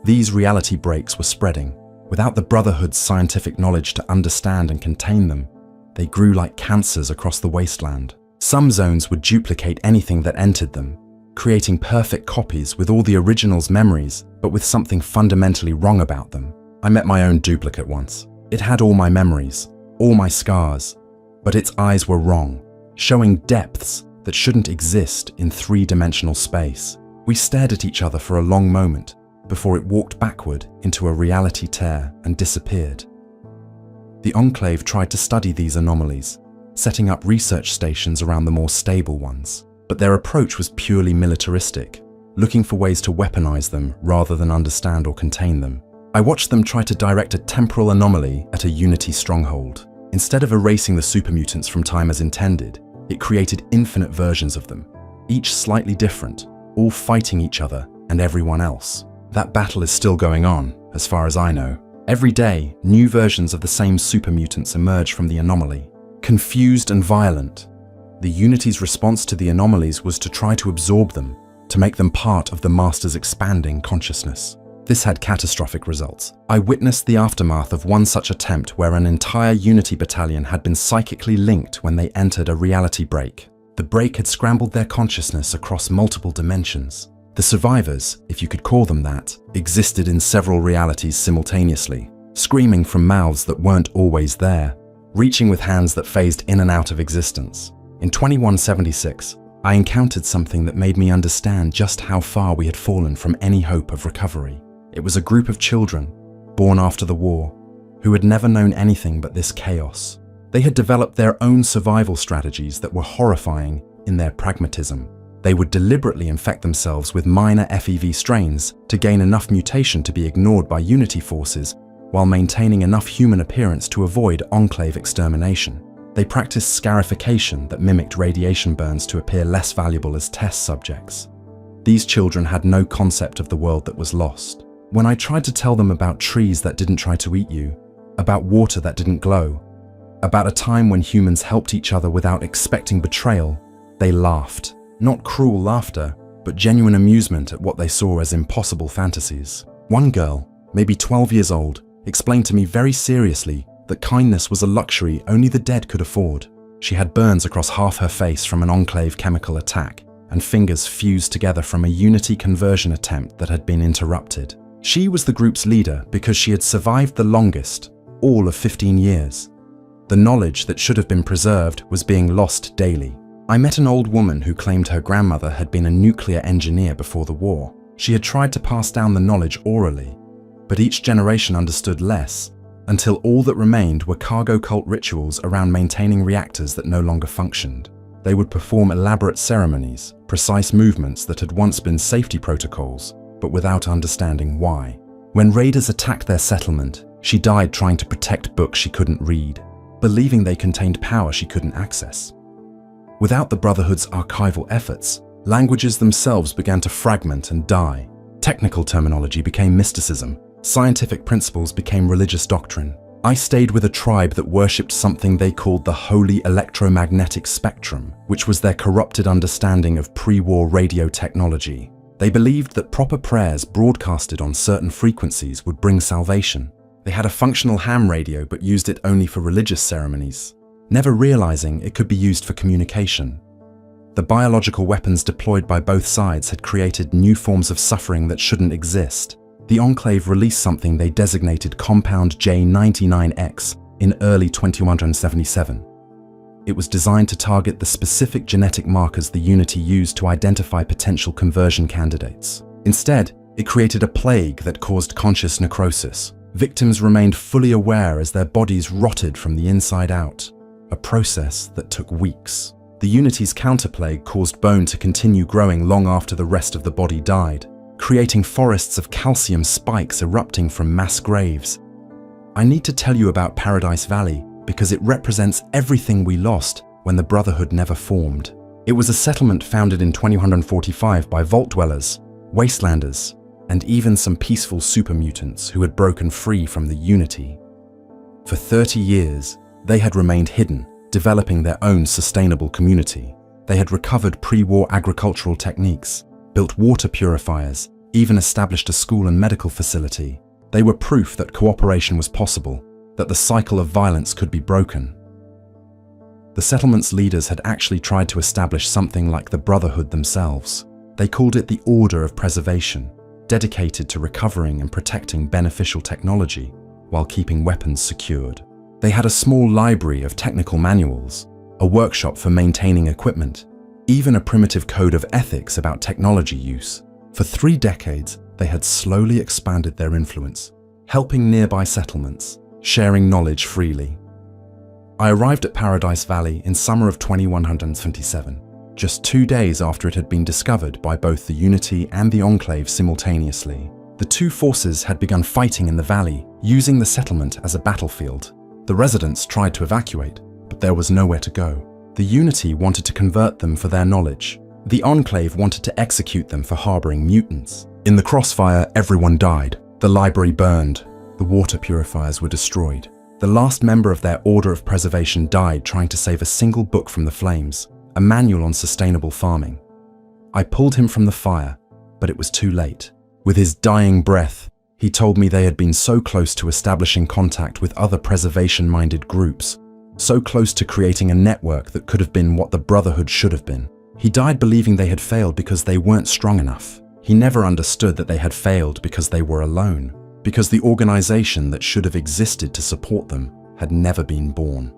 These reality breaks were spreading. Without the Brotherhood's scientific knowledge to understand and contain them, they grew like cancers across the Wasteland. Some zones would duplicate anything that entered them, creating perfect copies with all the original's memories, but with something fundamentally wrong about them. I met my own duplicate once. It had all my memories, all my scars, but its eyes were wrong, showing depths that shouldn't exist in three-dimensional space. We stared at each other for a long moment before it walked backward into a reality tear and disappeared. The Enclave tried to study these anomalies, setting up research stations around the more stable ones, but their approach was purely militaristic, looking for ways to weaponize them rather than understand or contain them. I watched them try to direct a temporal anomaly at a Unity stronghold. Instead of erasing the supermutants from time as intended, it created infinite versions of them, each slightly different, all fighting each other and everyone else. That battle is still going on, as far as I know. Every day, new versions of the same supermutants emerge from the anomaly. Confused and violent, the Unity's response to the anomalies was to try to absorb them, to make them part of the Master's expanding consciousness. This had catastrophic results. I witnessed the aftermath of one such attempt where an entire Unity battalion had been psychically linked when they entered a reality break. The break had scrambled their consciousness across multiple dimensions. The survivors, if you could call them that, existed in several realities simultaneously, screaming from mouths that weren't always there, reaching with hands that phased in and out of existence. In 2176, I encountered something that made me understand just how far we had fallen from any hope of recovery. It was a group of children, born after the war, who had never known anything but this chaos. They had developed their own survival strategies that were horrifying in their pragmatism. They would deliberately infect themselves with minor FEV strains to gain enough mutation to be ignored by Unity forces while maintaining enough human appearance to avoid Enclave extermination. They practiced scarification that mimicked radiation burns to appear less valuable as test subjects. These children had no concept of the world that was lost. When I tried to tell them about trees that didn't try to eat you, about water that didn't glow, about a time when humans helped each other without expecting betrayal, they laughed. Not cruel laughter, but genuine amusement at what they saw as impossible fantasies. One girl, maybe 12 years old, explained to me very seriously that kindness was a luxury only the dead could afford. She had burns across half her face from an Enclave chemical attack, and fingers fused together from a Unity conversion attempt that had been interrupted. She was the group's leader because she had survived the longest, all of 15 years. The knowledge that should have been preserved was being lost daily. I met an old woman who claimed her grandmother had been a nuclear engineer before the war. She had tried to pass down the knowledge orally, but each generation understood less, until all that remained were cargo cult rituals around maintaining reactors that no longer functioned. They would perform elaborate ceremonies, precise movements that had once been safety protocols, but without understanding why. When raiders attacked their settlement, she died trying to protect books she couldn't read, believing they contained power she couldn't access. Without the Brotherhood's archival efforts, languages themselves began to fragment and die. Technical terminology became mysticism. Scientific principles became religious doctrine. I stayed with a tribe that worshipped something they called the Holy Electromagnetic Spectrum, which was their corrupted understanding of pre-war radio technology. They believed that proper prayers broadcasted on certain frequencies would bring salvation. They had a functional ham radio but used it only for religious ceremonies, never realizing it could be used for communication. The biological weapons deployed by both sides had created new forms of suffering that shouldn't exist. The Enclave released something they designated Compound J99X in early 2177. It was designed to target the specific genetic markers the Unity used to identify potential conversion candidates. Instead, it created a plague that caused conscious necrosis. Victims remained fully aware as their bodies rotted from the inside out, a process that took weeks. The Unity's counterplague caused bone to continue growing long after the rest of the body died, creating forests of calcium spikes erupting from mass graves. I need to tell you about Paradise Valley because it represents everything we lost when the Brotherhood never formed. It was a settlement founded in 2145 by Vault Dwellers, Wastelanders, and even some peaceful super mutants who had broken free from the Unity. For 30 years, they had remained hidden, developing their own sustainable community. They had recovered pre-war agricultural techniques, built water purifiers, even established a school and medical facility. They were proof that cooperation was possible, that the cycle of violence could be broken. The settlement's leaders had actually tried to establish something like the Brotherhood themselves. They called it the Order of Preservation, dedicated to recovering and protecting beneficial technology while keeping weapons secured. They had a small library of technical manuals, a workshop for maintaining equipment, even a primitive code of ethics about technology use. For 3 decades, they had slowly expanded their influence, helping nearby settlements, sharing knowledge freely. I arrived at Paradise Valley in summer of 2177, just 2 days after it had been discovered by both the Unity and the Enclave simultaneously. The two forces had begun fighting in the valley, using the settlement as a battlefield. The residents tried to evacuate, but there was nowhere to go. The Unity wanted to convert them for their knowledge. The Enclave wanted to execute them for harboring mutants. In the crossfire, everyone died. The library burned. The water purifiers were destroyed. The last member of their Order of Preservation died trying to save a single book from the flames, a manual on sustainable farming. I pulled him from the fire, but it was too late. With his dying breath, he told me they had been so close to establishing contact with other preservation-minded groups, so close to creating a network that could have been what the Brotherhood should have been. He died believing they had failed because they weren't strong enough. He never understood that they had failed because they were alone, because the organization that should have existed to support them had never been born.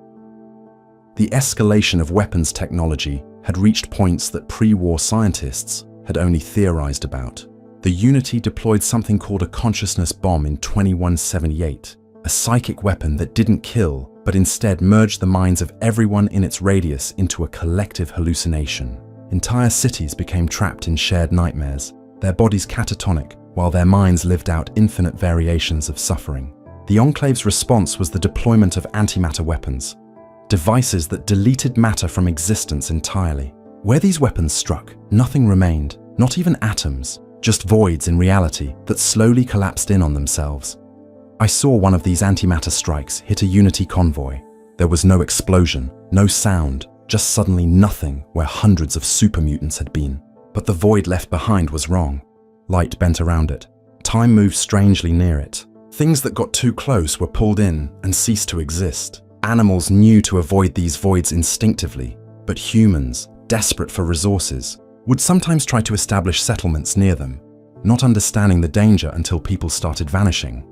The escalation of weapons technology had reached points that pre-war scientists had only theorized about. The Unity deployed something called a consciousness bomb in 2178, a psychic weapon that didn't kill, but instead merged the minds of everyone in its radius into a collective hallucination. Entire cities became trapped in shared nightmares, their bodies catatonic, while their minds lived out infinite variations of suffering. The Enclave's response was the deployment of antimatter weapons, devices that deleted matter from existence entirely. Where these weapons struck, nothing remained, not even atoms, just voids in reality that slowly collapsed in on themselves. I saw one of these antimatter strikes hit a Unity convoy. There was no explosion, no sound, just suddenly nothing where hundreds of super mutants had been. But the void left behind was wrong. Light bent around it. Time moved strangely near it. Things that got too close were pulled in and ceased to exist. Animals knew to avoid these voids instinctively, but humans, desperate for resources, would sometimes try to establish settlements near them, not understanding the danger until people started vanishing.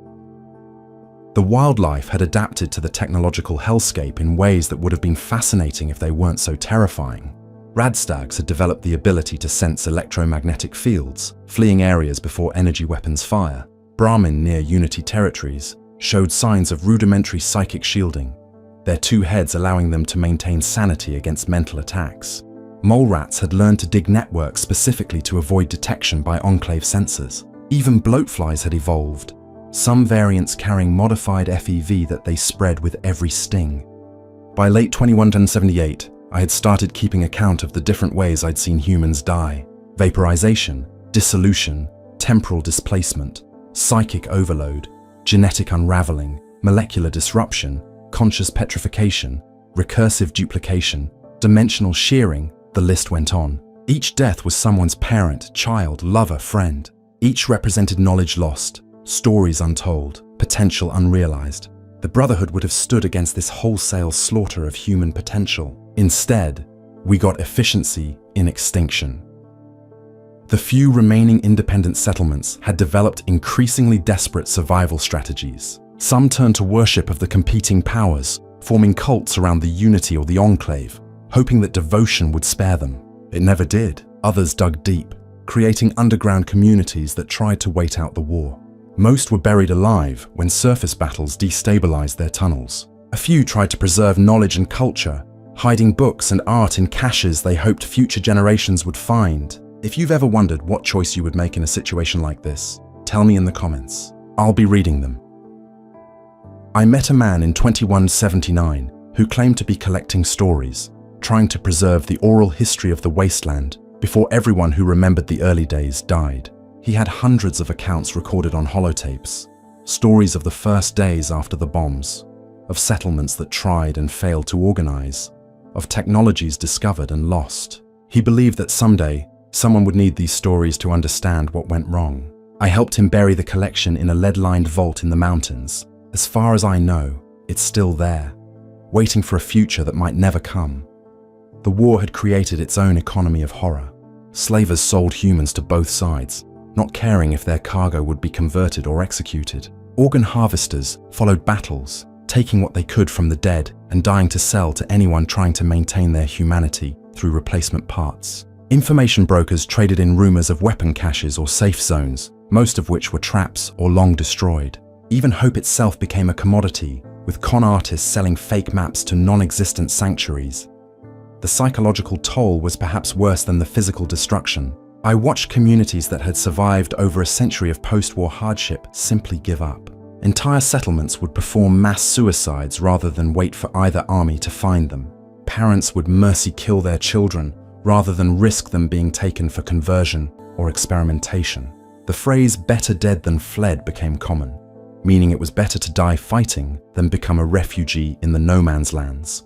The wildlife had adapted to the technological hellscape in ways that would have been fascinating if they weren't so terrifying. Radstags had developed the ability to sense electromagnetic fields, fleeing areas before energy weapons fire. Brahmin near Unity territories showed signs of rudimentary psychic shielding, their two heads allowing them to maintain sanity against mental attacks. Mole rats had learned to dig networks specifically to avoid detection by Enclave sensors. Even bloatflies had evolved, some variants carrying modified FEV that they spread with every sting. By late 2178, I had started keeping account of the different ways I'd seen humans die: vaporization, dissolution, temporal displacement, psychic overload, genetic unraveling, molecular disruption, conscious petrification, recursive duplication, dimensional shearing. The list went on. Each death was someone's parent, child, lover, friend. Each represented knowledge lost, stories untold, potential unrealized. The Brotherhood would have stood against this wholesale slaughter of human potential. Instead, we got efficiency in extinction. The few remaining independent settlements had developed increasingly desperate survival strategies. Some turned to worship of the competing powers, forming cults around the Unity or the Enclave, hoping that devotion would spare them. It never did. Others dug deep, creating underground communities that tried to wait out the war. Most were buried alive when surface battles destabilized their tunnels. A few tried to preserve knowledge and culture, hiding books and art in caches they hoped future generations would find. If you've ever wondered what choice you would make in a situation like this, tell me in the comments. I'll be reading them. I met a man in 2179 who claimed to be collecting stories, trying to preserve the oral history of the Wasteland before everyone who remembered the early days died. He had hundreds of accounts recorded on holotapes, stories of the first days after the bombs, of settlements that tried and failed to organize, of technologies discovered and lost. He believed that someday, someone would need these stories to understand what went wrong. I helped him bury the collection in a lead-lined vault in the mountains. As far as I know, it's still there, waiting for a future that might never come. The war had created its own economy of horror. Slavers sold humans to both sides, not caring if their cargo would be converted or executed. Organ harvesters followed battles, taking what they could from the dead and dying to sell to anyone trying to maintain their humanity through replacement parts. Information brokers traded in rumors of weapon caches or safe zones, most of which were traps or long destroyed. Even hope itself became a commodity, with con artists selling fake maps to non-existent sanctuaries. The psychological toll was perhaps worse than the physical destruction. I watched communities that had survived over a century of post-war hardship simply give up. Entire settlements would perform mass suicides rather than wait for either army to find them. Parents would mercy kill their children rather than risk them being taken for conversion or experimentation. The phrase "better dead than fled" became common, meaning it was better to die fighting than become a refugee in the no-man's lands.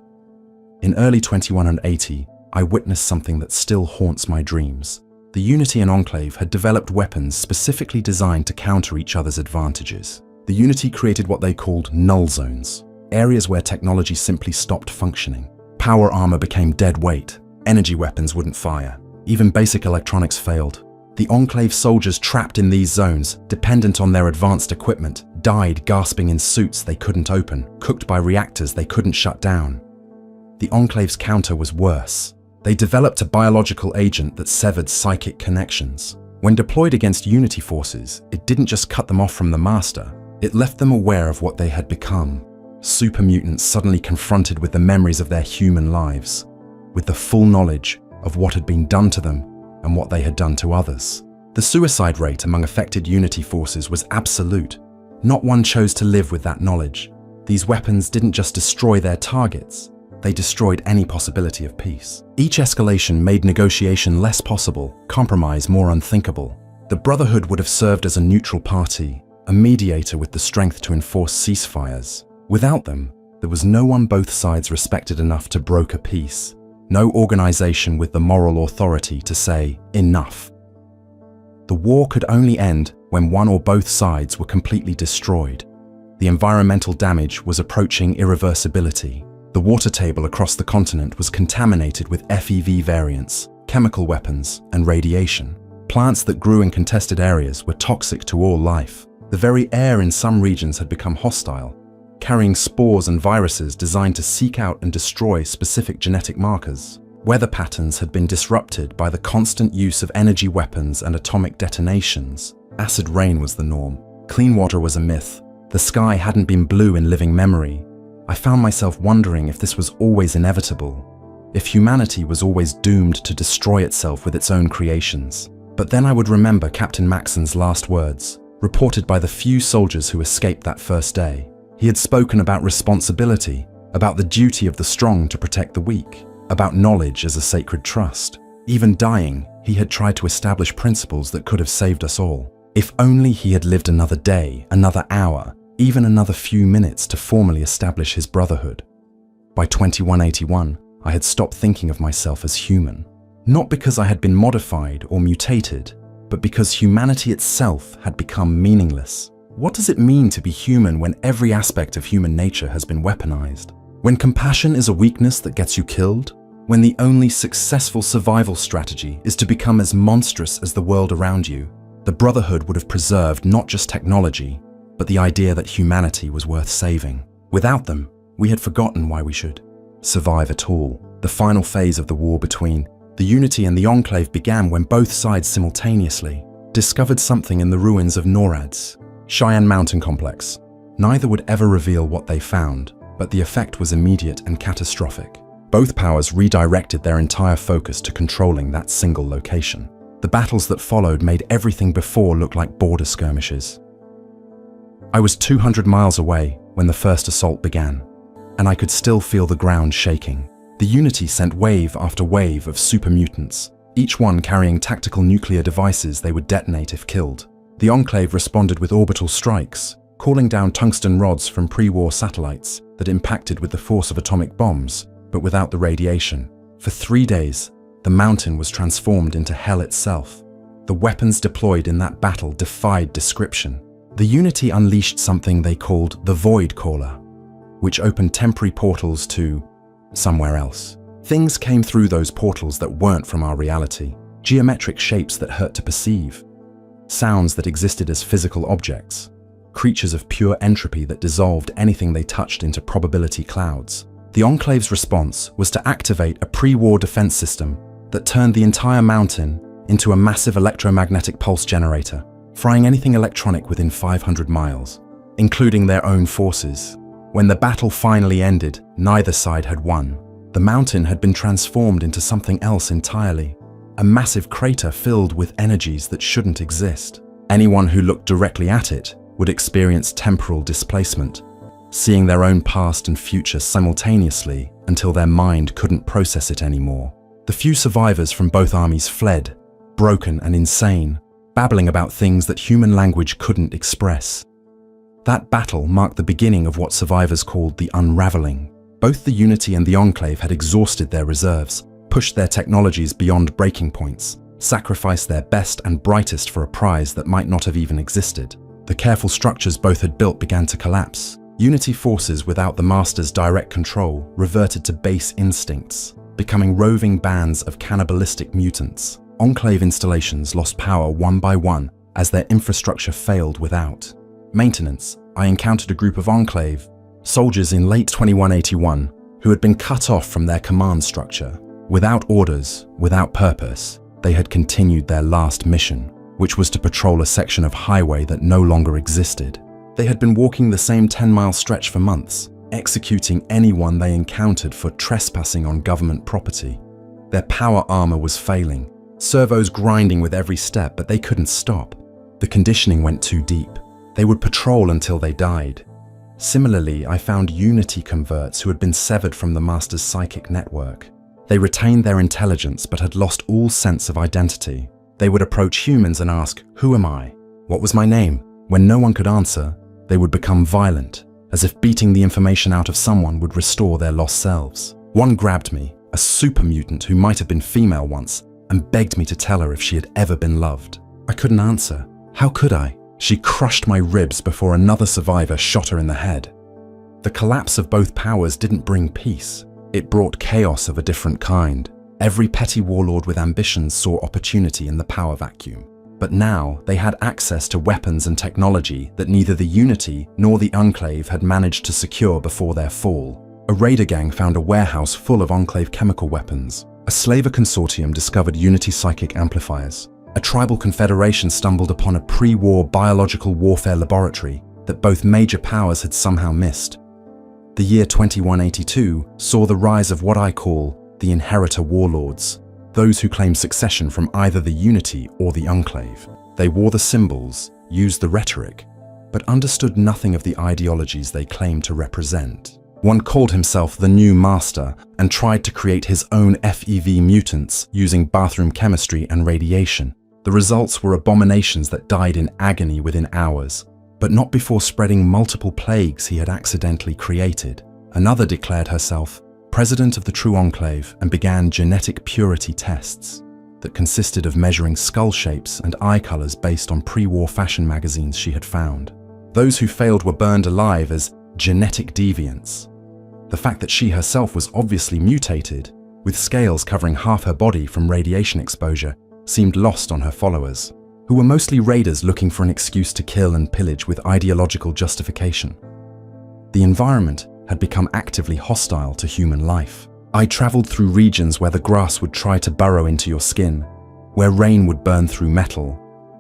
In early 2180, I witnessed something that still haunts my dreams. The Unity and Enclave had developed weapons specifically designed to counter each other's advantages. The Unity created what they called null zones, areas where technology simply stopped functioning. Power armor became dead weight, energy weapons wouldn't fire, even basic electronics failed. The Enclave soldiers trapped in these zones, dependent on their advanced equipment, died gasping in suits they couldn't open, cooked by reactors they couldn't shut down. The Enclave's counter was worse. They developed a biological agent that severed psychic connections. When deployed against Unity forces, it didn't just cut them off from the master, it left them aware of what they had become. Super mutants suddenly confronted with the memories of their human lives, with the full knowledge of what had been done to them and what they had done to others. The suicide rate among affected Unity forces was absolute. Not one chose to live with that knowledge. These weapons didn't just destroy their targets, they destroyed any possibility of peace. Each escalation made negotiation less possible, compromise more unthinkable. The Brotherhood would have served as a neutral party, a mediator with the strength to enforce ceasefires. Without them, there was no one both sides respected enough to broker peace. No organization with the moral authority to say, enough. The war could only end when one or both sides were completely destroyed. The environmental damage was approaching irreversibility. The water table across the continent was contaminated with FEV variants, chemical weapons, and radiation. Plants that grew in contested areas were toxic to all life. The very air in some regions had become hostile, carrying spores and viruses designed to seek out and destroy specific genetic markers. Weather patterns had been disrupted by the constant use of energy weapons and atomic detonations. Acid rain was the norm. Clean water was a myth. The sky hadn't been blue in living memory. I found myself wondering if this was always inevitable, if humanity was always doomed to destroy itself with its own creations. But then I would remember Captain Maxon's last words, reported by the few soldiers who escaped that first day. He had spoken about responsibility, about the duty of the strong to protect the weak, about knowledge as a sacred trust. Even dying, he had tried to establish principles that could have saved us all. If only he had lived another day, another hour, even another few minutes to formally establish his brotherhood. By 2181, I had stopped thinking of myself as human. Not because I had been modified or mutated, but because humanity itself had become meaningless. What does it mean to be human when every aspect of human nature has been weaponized? When compassion is a weakness that gets you killed? When the only successful survival strategy is to become as monstrous as the world around you? The Brotherhood would have preserved not just technology, but the idea that humanity was worth saving. Without them, we had forgotten why we should survive at all. The final phase of the war between the Unity and the Enclave began when both sides simultaneously discovered something in the ruins of NORAD's Cheyenne Mountain Complex. Neither would ever reveal what they found, but the effect was immediate and catastrophic. Both powers redirected their entire focus to controlling that single location. The battles that followed made everything before look like border skirmishes. I was 200 miles away when the first assault began, and I could still feel the ground shaking. The Unity sent wave after wave of super mutants, each one carrying tactical nuclear devices they would detonate if killed. The Enclave responded with orbital strikes, calling down tungsten rods from pre-war satellites that impacted with the force of atomic bombs, but without the radiation. For 3 days, the mountain was transformed into hell itself. The weapons deployed in that battle defied description. The Unity unleashed something they called the Void Caller, which opened temporary portals to somewhere else. Things came through those portals that weren't from our reality. Geometric shapes that hurt to perceive. Sounds that existed as physical objects. Creatures of pure entropy that dissolved anything they touched into probability clouds. The Enclave's response was to activate a pre-war defense system that turned the entire mountain into a massive electromagnetic pulse generator, frying anything electronic within 500 miles, including their own forces. When the battle finally ended, neither side had won. The mountain had been transformed into something else entirely, a massive crater filled with energies that shouldn't exist. Anyone who looked directly at it would experience temporal displacement, seeing their own past and future simultaneously until their mind couldn't process it anymore. The few survivors from both armies fled, broken and insane, babbling about things that human language couldn't express. That battle marked the beginning of what survivors called the unraveling. Both the Unity and the Enclave had exhausted their reserves, pushed their technologies beyond breaking points, sacrificed their best and brightest for a prize that might not have even existed. The careful structures both had built began to collapse. Unity forces without the Master's direct control reverted to base instincts, becoming roving bands of cannibalistic mutants. Enclave installations lost power one by one as their infrastructure failed without maintenance. I encountered a group of Enclave soldiers in late 2181 who had been cut off from their command structure. Without orders, without purpose, they had continued their last mission, which was to patrol a section of highway that no longer existed. They had been walking the same 10-mile stretch for months, executing anyone they encountered for trespassing on government property. Their power armor was failing, servos grinding with every step, but they couldn't stop. The conditioning went too deep. They would patrol until they died. Similarly, I found Unity converts who had been severed from the Master's psychic network. They retained their intelligence but had lost all sense of identity. They would approach humans and ask, "Who am I? What was my name?" When no one could answer, they would become violent, as if beating the information out of someone would restore their lost selves. One grabbed me, a super mutant who might have been female once, and begged me to tell her if she had ever been loved. I couldn't answer. How could I? She crushed my ribs before another survivor shot her in the head. The collapse of both powers didn't bring peace. It brought chaos of a different kind. Every petty warlord with ambitions saw opportunity in the power vacuum. But now they had access to weapons and technology that neither the Unity nor the Enclave had managed to secure before their fall. A raider gang found a warehouse full of Enclave chemical weapons. A slaver consortium discovered Unity psychic amplifiers. A tribal confederation stumbled upon a pre-war biological warfare laboratory that both major powers had somehow missed. The year 2182 saw the rise of what I call the inheritor warlords, those who claimed succession from either the Unity or the Enclave. They wore the symbols, used the rhetoric, but understood nothing of the ideologies they claimed to represent. One called himself the New Master and tried to create his own FEV mutants using bathroom chemistry and radiation. The results were abominations that died in agony within hours, but not before spreading multiple plagues he had accidentally created. Another declared herself President of the True Enclave and began genetic purity tests that consisted of measuring skull shapes and eye colors based on pre-war fashion magazines she had found. Those who failed were burned alive as genetic deviants. The fact that she herself was obviously mutated, with scales covering half her body from radiation exposure, seemed lost on her followers, who were mostly raiders looking for an excuse to kill and pillage with ideological justification. The environment had become actively hostile to human life. I traveled through regions where the grass would try to burrow into your skin, where rain would burn through metal,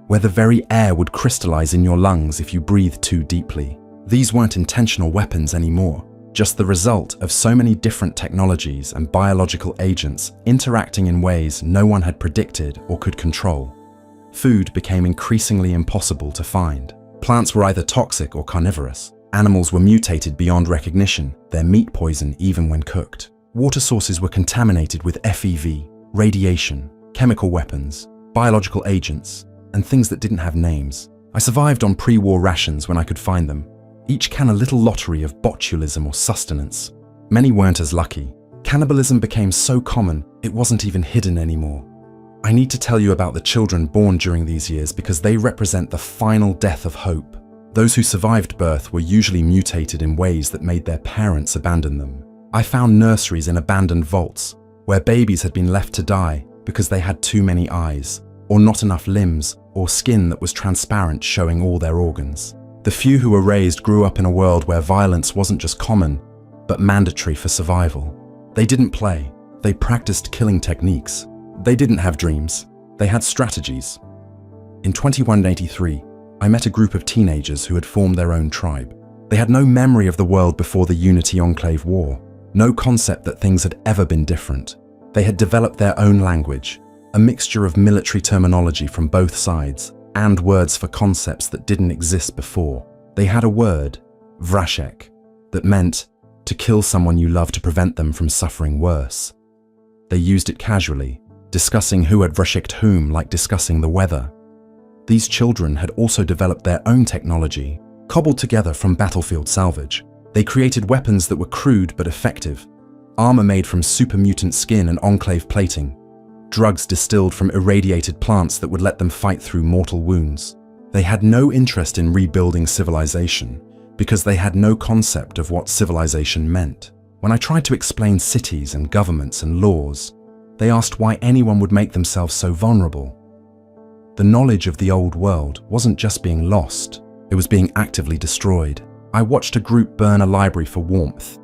where the very air would crystallize in your lungs if you breathed too deeply. These weren't intentional weapons anymore, just the result of so many different technologies and biological agents interacting in ways no one had predicted or could control. Food became increasingly impossible to find. Plants were either toxic or carnivorous. Animals were mutated beyond recognition, their meat poison even when cooked. Water sources were contaminated with FEV, radiation, chemical weapons, biological agents, and things that didn't have names. I survived on pre-war rations when I could find them, each can a little lottery of botulism or sustenance. Many weren't as lucky. Cannibalism became so common, it wasn't even hidden anymore. I need to tell you about the children born during these years because they represent the final death of hope. Those who survived birth were usually mutated in ways that made their parents abandon them. I found nurseries in abandoned vaults, where babies had been left to die because they had too many eyes, or not enough limbs, or skin that was transparent showing all their organs. The few who were raised grew up in a world where violence wasn't just common, but mandatory for survival. They didn't play, they practiced killing techniques. They didn't have dreams, they had strategies. In 2183, I met a group of teenagers who had formed their own tribe. They had no memory of the world before the Unity Enclave War, no concept that things had ever been different. They had developed their own language, a mixture of military terminology from both sides, and words for concepts that didn't exist before. They had a word, vrashek, that meant to kill someone you love to prevent them from suffering worse. They used it casually, discussing who had vrasheked whom like discussing the weather. These children had also developed their own technology, cobbled together from battlefield salvage. They created weapons that were crude but effective, armor made from super mutant skin and enclave plating, drugs distilled from irradiated plants that would let them fight through mortal wounds. They had no interest in rebuilding civilization because they had no concept of what civilization meant. When I tried to explain cities and governments and laws, they asked why anyone would make themselves so vulnerable. The knowledge of the old world wasn't just being lost, it was being actively destroyed. I watched a group burn a library for warmth.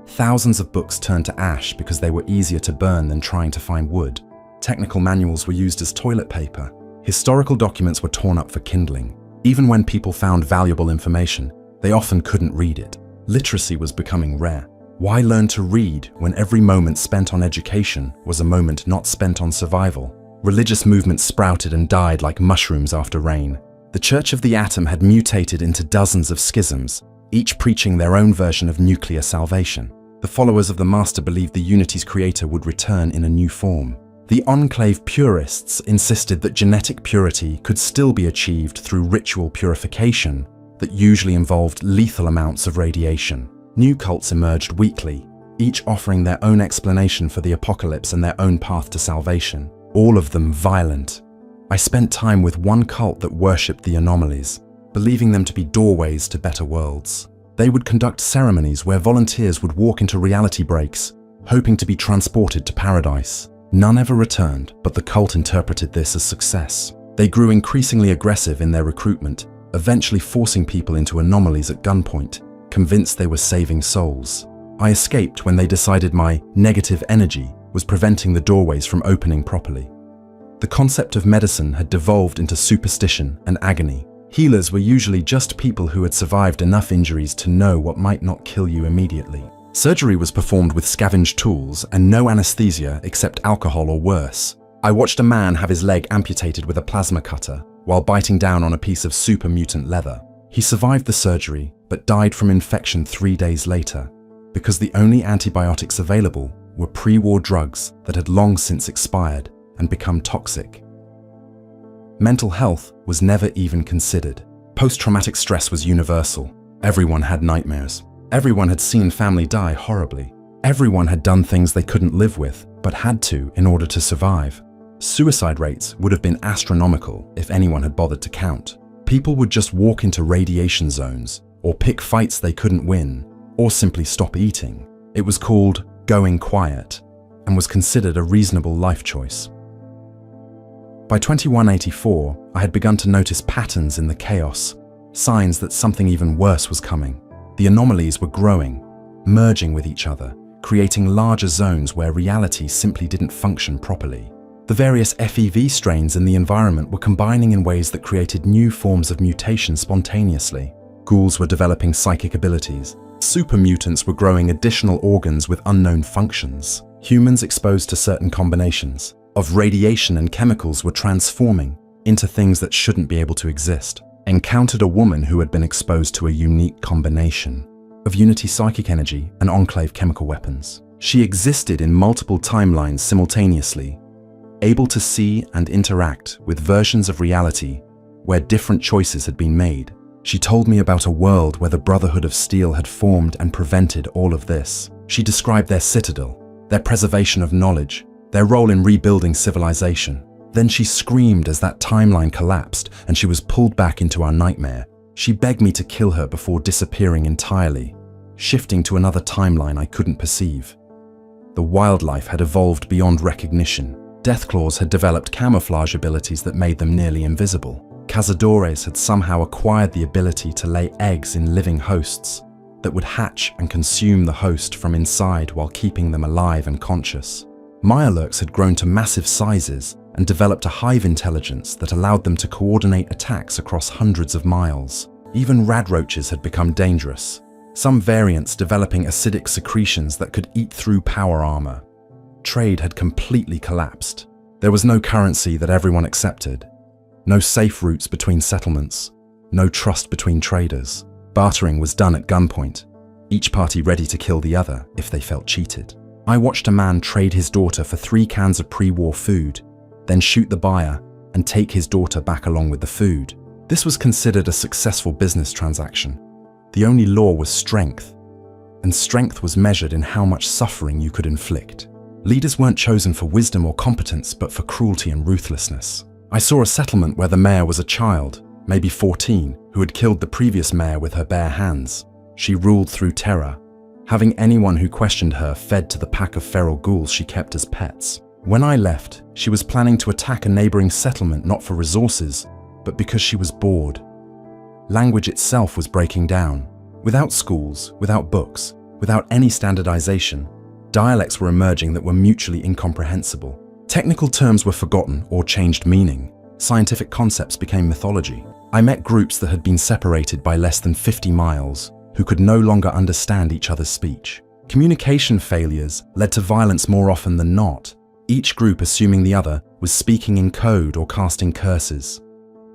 Thousands of books turned to ash because they were easier to burn than trying to find wood. Technical manuals were used as toilet paper. Historical documents were torn up for kindling. Even when people found valuable information, they often couldn't read it. Literacy was becoming rare. Why learn to read when every moment spent on education was a moment not spent on survival? Religious movements sprouted and died like mushrooms after rain. The Church of the Atom had mutated into dozens of schisms, each preaching their own version of nuclear salvation. The followers of the Master believed the Unity's creator would return in a new form. The Enclave purists insisted that genetic purity could still be achieved through ritual purification that usually involved lethal amounts of radiation. New cults emerged weekly, each offering their own explanation for the apocalypse and their own path to salvation, all of them violent. I spent time with one cult that worshipped the anomalies, believing them to be doorways to better worlds. They would conduct ceremonies where volunteers would walk into reality breaks, hoping to be transported to paradise. None ever returned, but the cult interpreted this as success. They grew increasingly aggressive in their recruitment, eventually forcing people into anomalies at gunpoint, convinced they were saving souls. I escaped when they decided my negative energy was preventing the doorways from opening properly. The concept of medicine had devolved into superstition and agony. Healers were usually just people who had survived enough injuries to know what might not kill you immediately. Surgery was performed with scavenged tools and no anesthesia except alcohol or worse. I watched a man have his leg amputated with a plasma cutter while biting down on a piece of super mutant leather. He survived the surgery, but died from infection 3 days later, because the only antibiotics available were pre-war drugs that had long since expired and become toxic. Mental health was never even considered. Post-traumatic stress was universal. Everyone had nightmares. Everyone had seen family die horribly. Everyone had done things they couldn't live with, but had to in order to survive. Suicide rates would have been astronomical if anyone had bothered to count. People would just walk into radiation zones, or pick fights they couldn't win, or simply stop eating. It was called going quiet, and was considered a reasonable life choice. By 2184, I had begun to notice patterns in the chaos, signs that something even worse was coming. The anomalies were growing, merging with each other, creating larger zones where reality simply didn't function properly. The various FEV strains in the environment were combining in ways that created new forms of mutation spontaneously. Ghouls were developing psychic abilities. Super mutants were growing additional organs with unknown functions. Humans exposed to certain combinations of radiation and chemicals were transforming into things that shouldn't be able to exist. Encountered a woman who had been exposed to a unique combination of Unity psychic energy and Enclave chemical weapons. She existed in multiple timelines simultaneously, able to see and interact with versions of reality where different choices had been made. She told me about a world where the Brotherhood of Steel had formed and prevented all of this. She described their citadel, their preservation of knowledge, their role in rebuilding civilization. Then she screamed as that timeline collapsed and she was pulled back into our nightmare. She begged me to kill her before disappearing entirely, shifting to another timeline I couldn't perceive. The wildlife had evolved beyond recognition. Deathclaws had developed camouflage abilities that made them nearly invisible. Cazadores had somehow acquired the ability to lay eggs in living hosts that would hatch and consume the host from inside while keeping them alive and conscious. Mirelurks had grown to massive sizes and developed a hive intelligence that allowed them to coordinate attacks across hundreds of miles. Even radroaches had become dangerous, some variants developing acidic secretions that could eat through power armor. Trade had completely collapsed. There was no currency that everyone accepted, no safe routes between settlements, no trust between traders. Bartering was done at gunpoint, each party ready to kill the other if they felt cheated. I watched a man trade his daughter for 3 cans of pre-war food, then shoot the buyer and take his daughter back along with the food. This was considered a successful business transaction. The only law was strength, and strength was measured in how much suffering you could inflict. Leaders weren't chosen for wisdom or competence, but for cruelty and ruthlessness. I saw a settlement where the mayor was a child, maybe 14, who had killed the previous mayor with her bare hands. She ruled through terror, having anyone who questioned her fed to the pack of feral ghouls she kept as pets. When I left, she was planning to attack a neighboring settlement not for resources, but because she was bored. Language itself was breaking down. Without schools, without books, without any standardization, dialects were emerging that were mutually incomprehensible. Technical terms were forgotten or changed meaning. Scientific concepts became mythology. I met groups that had been separated by less than 50 miles, who could no longer understand each other's speech. Communication failures led to violence more often than not, each group assuming the other was speaking in code or casting curses.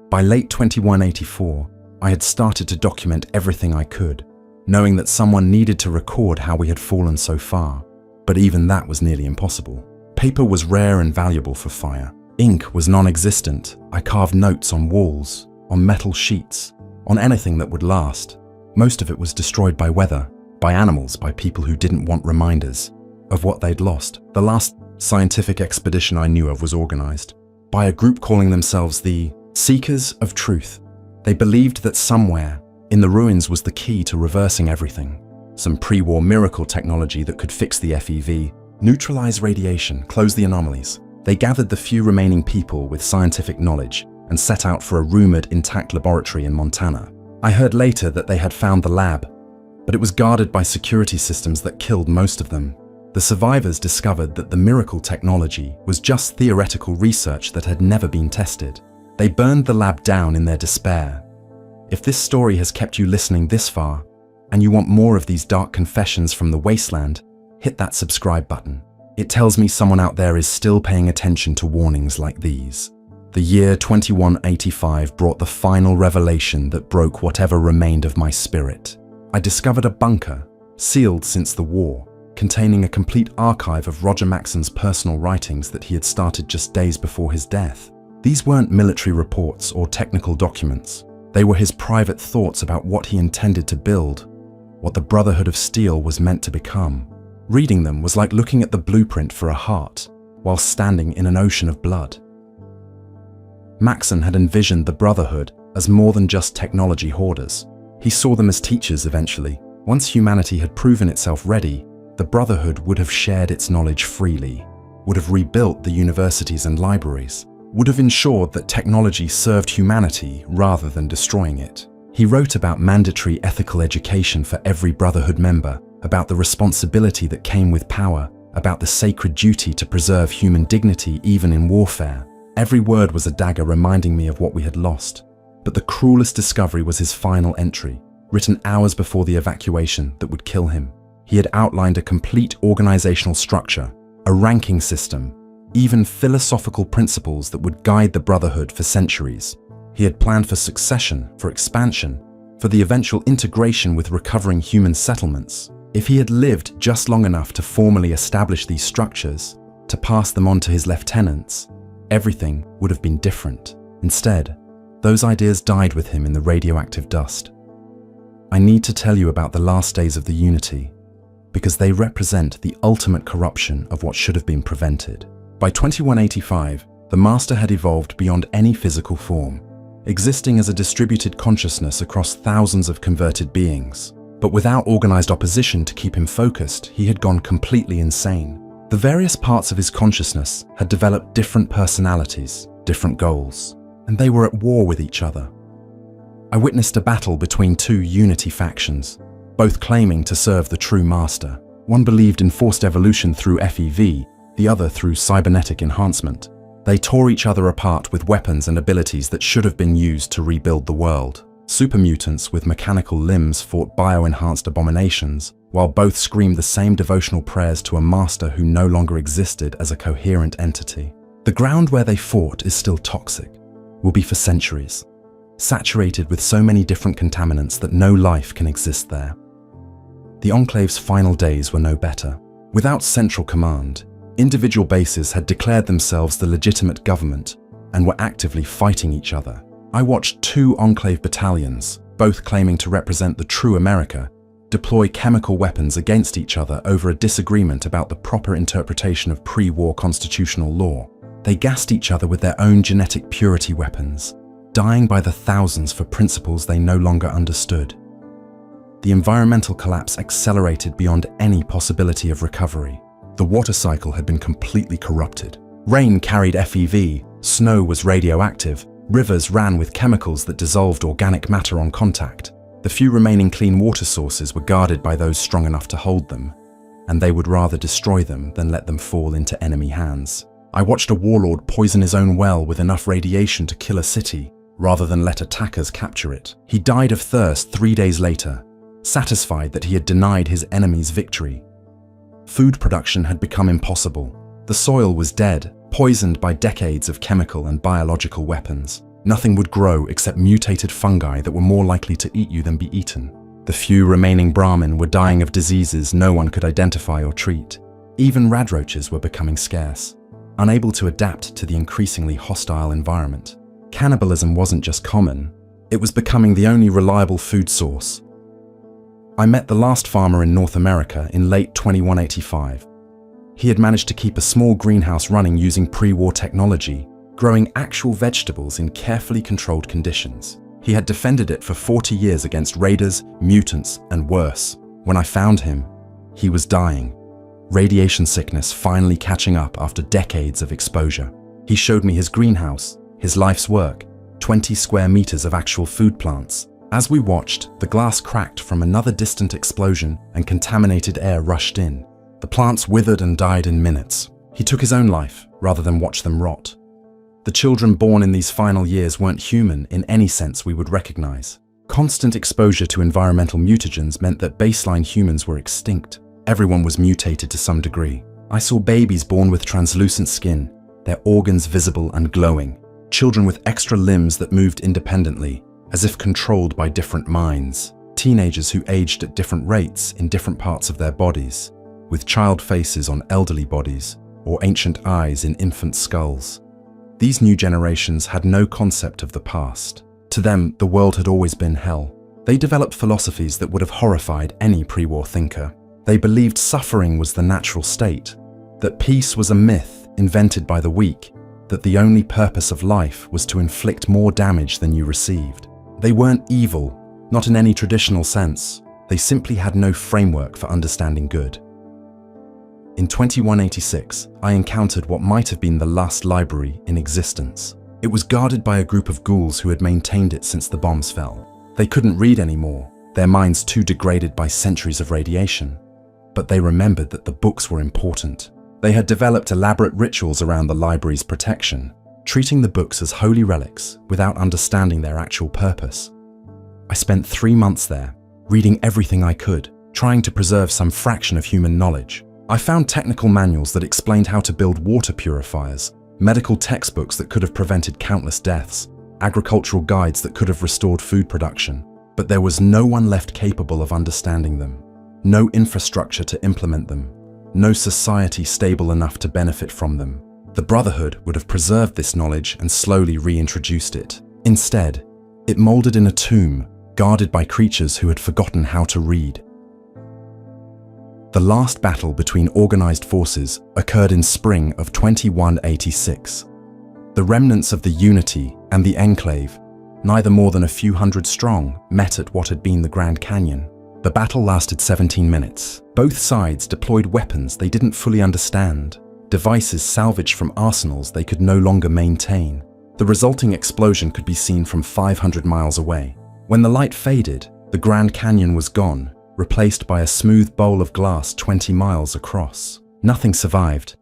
By late 2184, I had started to document everything I could, knowing that someone needed to record how we had fallen so far, but even that was nearly impossible. Paper was rare and valuable for fire. Ink was non-existent. I carved notes on walls, on metal sheets, on anything that would last. Most of it was destroyed by weather, by animals, by people who didn't want reminders of what they'd lost. The last scientific expedition I knew of was organized by a group calling themselves the Seekers of Truth. They believed that somewhere in the ruins was the key to reversing everything. Some pre-war miracle technology that could fix the FEV, neutralize radiation, close the anomalies. They gathered the few remaining people with scientific knowledge and set out for a rumored intact laboratory in Montana. I heard later that they had found the lab, but it was guarded by security systems that killed most of them. The survivors discovered that the miracle technology was just theoretical research that had never been tested. They burned the lab down in their despair. If this story has kept you listening this far, and you want more of these dark confessions from the Wasteland, hit that subscribe button. It tells me someone out there is still paying attention to warnings like these. The year 2185 brought the final revelation that broke whatever remained of my spirit. I discovered a bunker, sealed since the war, containing a complete archive of Roger Maxon's personal writings that he had started just days before his death. These weren't military reports or technical documents. They were his private thoughts about what he intended to build, what the Brotherhood of Steel was meant to become. Reading them was like looking at the blueprint for a heart, while standing in an ocean of blood. Maxon had envisioned the Brotherhood as more than just technology hoarders. He saw them as teachers eventually. Once humanity had proven itself ready, the Brotherhood would have shared its knowledge freely, would have rebuilt the universities and libraries, would have ensured that technology served humanity rather than destroying it. He wrote about mandatory ethical education for every Brotherhood member, about the responsibility that came with power, about the sacred duty to preserve human dignity even in warfare. Every word was a dagger reminding me of what we had lost. But the cruelest discovery was his final entry, written hours before the evacuation that would kill him. He had outlined a complete organizational structure, a ranking system, even philosophical principles that would guide the Brotherhood for centuries. He had planned for succession, for expansion, for the eventual integration with recovering human settlements. If he had lived just long enough to formally establish these structures, to pass them on to his lieutenants, everything would have been different. Instead, those ideas died with him in the radioactive dust. I need to tell you about the last days of the Unity, because they represent the ultimate corruption of what should have been prevented. By 2185, the Master had evolved beyond any physical form, existing as a distributed consciousness across thousands of converted beings. But without organized opposition to keep him focused, he had gone completely insane. The various parts of his consciousness had developed different personalities, different goals, and they were at war with each other. I witnessed a battle between two Unity factions, both claiming to serve the true Master. One believed in forced evolution through FEV, the other through cybernetic enhancement. They tore each other apart with weapons and abilities that should have been used to rebuild the world. Super mutants with mechanical limbs fought bio-enhanced abominations, while both screamed the same devotional prayers to a Master who no longer existed as a coherent entity. The ground where they fought is still toxic, will be for centuries, saturated with so many different contaminants that no life can exist there. The Enclave's final days were no better. Without central command, individual bases had declared themselves the legitimate government and were actively fighting each other. I watched two Enclave battalions, both claiming to represent the true America, deploy chemical weapons against each other over a disagreement about the proper interpretation of pre-war constitutional law. They gassed each other with their own genetic purity weapons, dying by the thousands for principles they no longer understood. The environmental collapse accelerated beyond any possibility of recovery. The water cycle had been completely corrupted. Rain carried FEV, snow was radioactive, rivers ran with chemicals that dissolved organic matter on contact. The few remaining clean water sources were guarded by those strong enough to hold them, and they would rather destroy them than let them fall into enemy hands. I watched a warlord poison his own well with enough radiation to kill a city, rather than let attackers capture it. He died of thirst 3 days later, satisfied that he had denied his enemies victory. Food production had become impossible. The soil was dead, poisoned by decades of chemical and biological weapons. Nothing would grow except mutated fungi that were more likely to eat you than be eaten. The few remaining Brahmin were dying of diseases no one could identify or treat. Even radroaches were becoming scarce, unable to adapt to the increasingly hostile environment. Cannibalism wasn't just common, it was becoming the only reliable food source. I met the last farmer in North America in late 2185. He had managed to keep a small greenhouse running using pre-war technology, growing actual vegetables in carefully controlled conditions. He had defended it for 40 years against raiders, mutants, and worse. When I found him, he was dying. Radiation sickness finally catching up after decades of exposure. He showed me his greenhouse, his life's work, 20 square meters of actual food plants. As we watched, the glass cracked from another distant explosion and contaminated air rushed in. The plants withered and died in minutes. He took his own life rather than watch them rot. The children born in these final years weren't human in any sense we would recognize. Constant exposure to environmental mutagens meant that baseline humans were extinct. Everyone was mutated to some degree. I saw babies born with translucent skin, their organs visible and glowing. Children with extra limbs that moved independently, as if controlled by different minds. Teenagers who aged at different rates in different parts of their bodies, with child faces on elderly bodies, or ancient eyes in infant skulls. These new generations had no concept of the past. To them, the world had always been hell. They developed philosophies that would have horrified any pre-war thinker. They believed suffering was the natural state, that peace was a myth invented by the weak, that the only purpose of life was to inflict more damage than you received. They weren't evil, not in any traditional sense. They simply had no framework for understanding good. In 2186, I encountered what might have been the last library in existence. It was guarded by a group of ghouls who had maintained it since the bombs fell. They couldn't read anymore, their minds too degraded by centuries of radiation. But they remembered that the books were important. They had developed elaborate rituals around the library's protection, treating the books as holy relics without understanding their actual purpose. I spent 3 months there, reading everything I could, trying to preserve some fraction of human knowledge. I found technical manuals that explained how to build water purifiers, medical textbooks that could have prevented countless deaths, agricultural guides that could have restored food production. But there was no one left capable of understanding them, no infrastructure to implement them, no society stable enough to benefit from them. The Brotherhood would have preserved this knowledge and slowly reintroduced it. Instead, it molded in a tomb, guarded by creatures who had forgotten how to read. The last battle between organized forces occurred in spring of 2186. The remnants of the Unity and the Enclave, neither more than a few hundred strong, met at what had been the Grand Canyon. The battle lasted 17 minutes. Both sides deployed weapons they didn't fully understand, devices salvaged from arsenals they could no longer maintain. The resulting explosion could be seen from 500 miles away. When the light faded, the Grand Canyon was gone, replaced by a smooth bowl of glass 20 miles across. Nothing survived,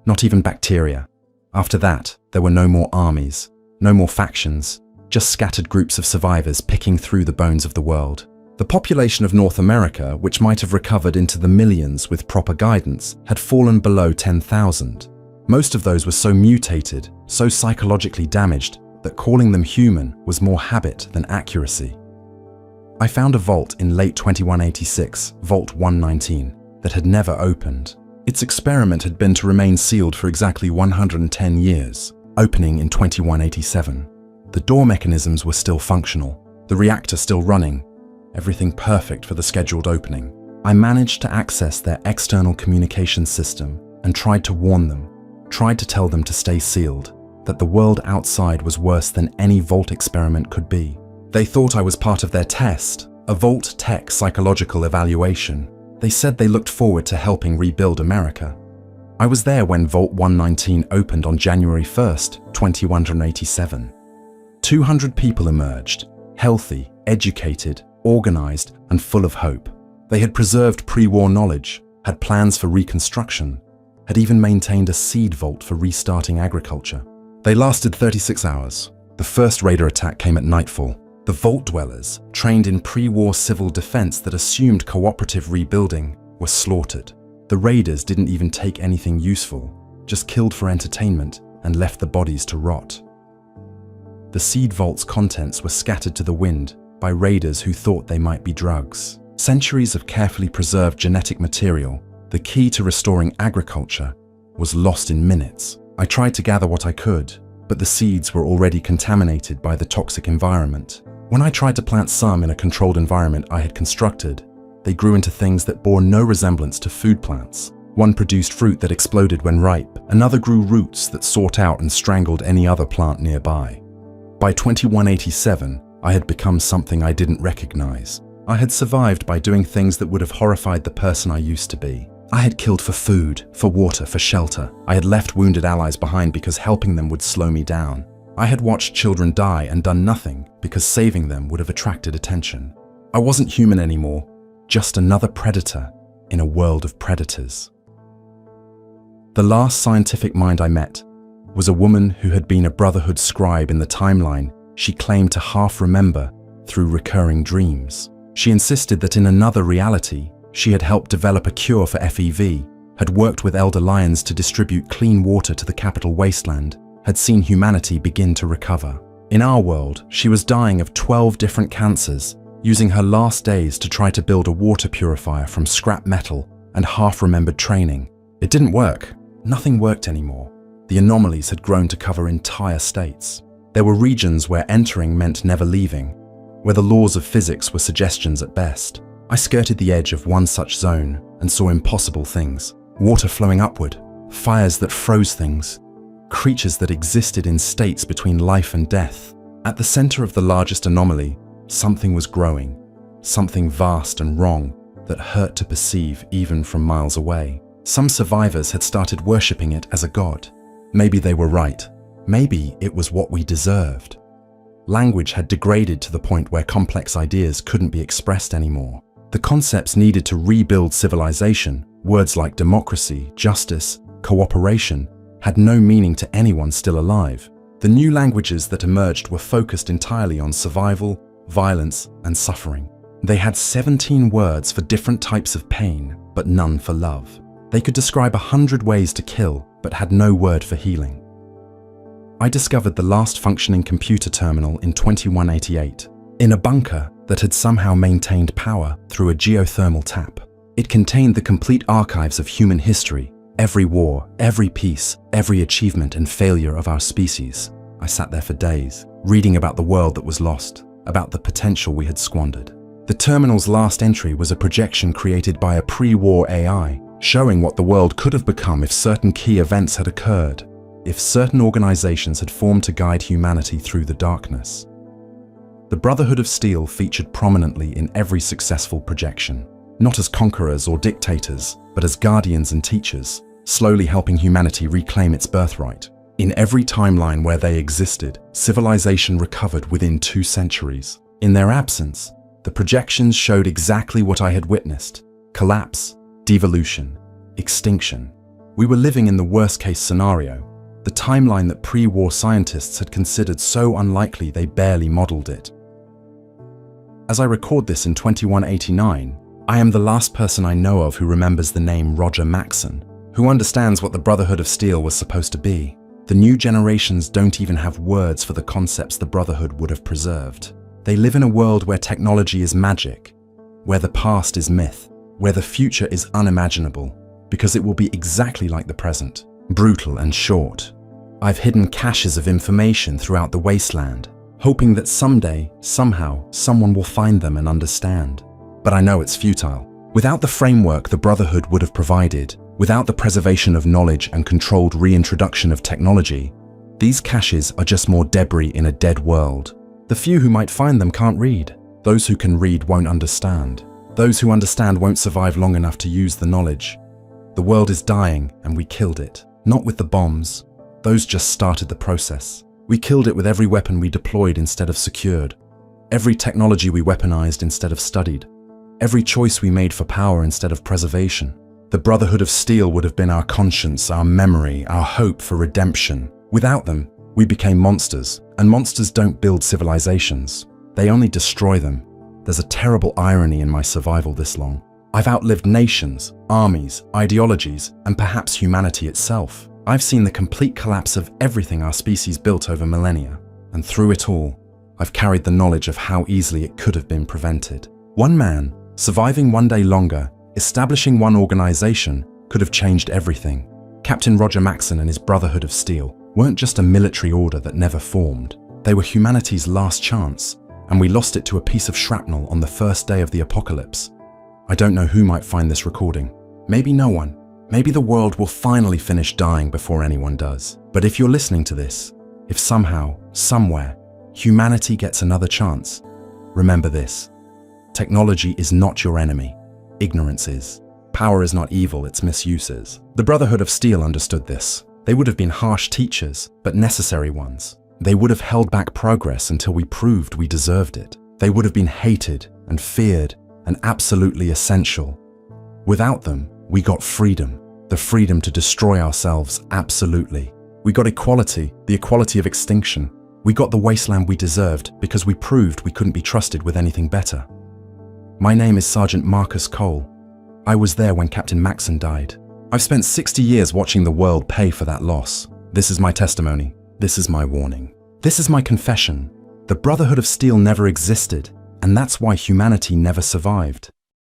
not even bacteria. After that, there were no more armies, no more factions, just scattered groups of survivors picking through the bones of the world. The population of North America, which might have recovered into the millions with proper guidance, had fallen below 10,000. Most of those were so mutated, so psychologically damaged, that calling them human was more habit than accuracy. I found a vault in late 2186, Vault 119, that had never opened. Its experiment had been to remain sealed for exactly 110 years, opening in 2187. The door mechanisms were still functional, the reactor still running, everything perfect for the scheduled opening. I managed to access their external communication system and tried to warn them, tried to tell them to stay sealed, that the world outside was worse than any Vault experiment could be. They thought I was part of their test, a Vault Tech psychological evaluation. They said they looked forward to helping rebuild America. I was there when Vault 119 opened on January 1st, 2187. 200 people emerged, healthy, educated, organized, and full of hope. They had preserved pre-war knowledge, had plans for reconstruction, had even maintained a seed vault for restarting agriculture. They lasted 36 hours. The first raider attack came at nightfall. The vault dwellers, trained in pre-war civil defense that assumed cooperative rebuilding, were slaughtered. The raiders didn't even take anything useful, just killed for entertainment and left the bodies to rot. The seed vault's contents were scattered to the wind by raiders who thought they might be drugs. Centuries of carefully preserved genetic material, the key to restoring agriculture, was lost in minutes. I tried to gather what I could, but the seeds were already contaminated by the toxic environment. When I tried to plant some in a controlled environment I had constructed, They grew into things that bore no resemblance to food plants. One produced fruit that exploded when ripe. Another grew roots that sought out and strangled any other plant nearby. By 2187, I had become something I didn't recognize. I had survived by doing things that would have horrified the person I used to be. I had killed for food, for water, for shelter. I had left wounded allies behind because helping them would slow me down. I had watched children die and done nothing because saving them would have attracted attention. I wasn't human anymore, just another predator in a world of predators. The last scientific mind I met was a woman who had been a Brotherhood scribe in the timeline she claimed to half remember through recurring dreams. She insisted that in another reality, she had helped develop a cure for FEV, had worked with elder lions to distribute clean water to the capital Wasteland, had seen humanity begin to recover. In our world, she was dying of 12 different cancers, using her last days to try to build a water purifier from scrap metal and half-remembered training. It didn't work. Nothing worked anymore. The anomalies had grown to cover entire states. There were regions where entering meant never leaving, where the laws of physics were suggestions at best. I skirted the edge of one such zone and saw impossible things. Water flowing upward, fires that froze things, creatures that existed in states between life and death. At the center of the largest anomaly, something was growing, something vast and wrong that hurt to perceive even from miles away. Some survivors had started worshipping it as a god. Maybe they were right. Maybe it was what we deserved. Language had degraded to the point where complex ideas couldn't be expressed anymore. The concepts needed to rebuild civilization, words like democracy, justice, cooperation, had no meaning to anyone still alive. The new languages that emerged were focused entirely on survival, violence, and suffering. They had 17 words for different types of pain, but none for love. They could describe 100 ways to kill, but had no word for healing. I discovered the last functioning computer terminal in 2188, in a bunker that had somehow maintained power through a geothermal tap. It contained the complete archives of human history, every war, every peace, every achievement and failure of our species. I sat there for days, reading about the world that was lost, about the potential we had squandered. The terminal's last entry was a projection created by a pre-war AI, showing what the world could have become if certain key events had occurred, if certain organizations had formed to guide humanity through the darkness. The Brotherhood of Steel featured prominently in every successful projection, not as conquerors or dictators, but as guardians and teachers, slowly helping humanity reclaim its birthright. In every timeline where they existed, civilization recovered within 2 centuries. In their absence, the projections showed exactly what I had witnessed: collapse, devolution, extinction. We were living in the worst-case scenario, the timeline that pre-war scientists had considered so unlikely they barely modeled it. As I record this in 2189, I am the last person I know of who remembers the name Roger Maxson, who understands what the Brotherhood of Steel was supposed to be. The new generations don't even have words for the concepts the Brotherhood would have preserved. They live in a world where technology is magic, where the past is myth, where the future is unimaginable, because it will be exactly like the present, brutal and short. I've hidden caches of information throughout the Wasteland, hoping that someday, somehow, someone will find them and understand. But I know it's futile. Without the framework the Brotherhood would have provided, without the preservation of knowledge and controlled reintroduction of technology, these caches are just more debris in a dead world. The few who might find them can't read. Those who can read won't understand. Those who understand won't survive long enough to use the knowledge. The world is dying, and we killed it. Not with the bombs. Those just started the process. We killed it with every weapon we deployed instead of secured. Every technology we weaponized instead of studied. Every choice we made for power instead of preservation. The Brotherhood of Steel would have been our conscience, our memory, our hope for redemption. Without them, we became monsters, and monsters don't build civilizations. They only destroy them. There's a terrible irony in my survival this long. I've outlived nations, armies, ideologies, and perhaps humanity itself. I've seen the complete collapse of everything our species built over millennia, and through it all, I've carried the knowledge of how easily it could have been prevented. One man, surviving one day longer, establishing one organization, could have changed everything. Captain Roger Maxson and his Brotherhood of Steel weren't just a military order that never formed. They were humanity's last chance, and we lost it to a piece of shrapnel on the first day of the apocalypse. I don't know who might find this recording. Maybe no one. Maybe the world will finally finish dying before anyone does. But if you're listening to this, if somehow, somewhere, humanity gets another chance, remember this. Technology is not your enemy. Ignorance is. Power is not evil, its misuse is. The Brotherhood of Steel understood this. They would have been harsh teachers, but necessary ones. They would have held back progress until we proved we deserved it. They would have been hated and feared and absolutely essential. Without them, we got freedom. The freedom to destroy ourselves absolutely. We got equality, the equality of extinction. We got the wasteland we deserved because we proved we couldn't be trusted with anything better. My name is Sergeant Marcus Cole. I was there when Captain Maxon died. I've spent 60 years watching the world pay for that loss. This is my testimony. This is my warning. This is my confession. The Brotherhood of Steel never existed, and that's why humanity never survived.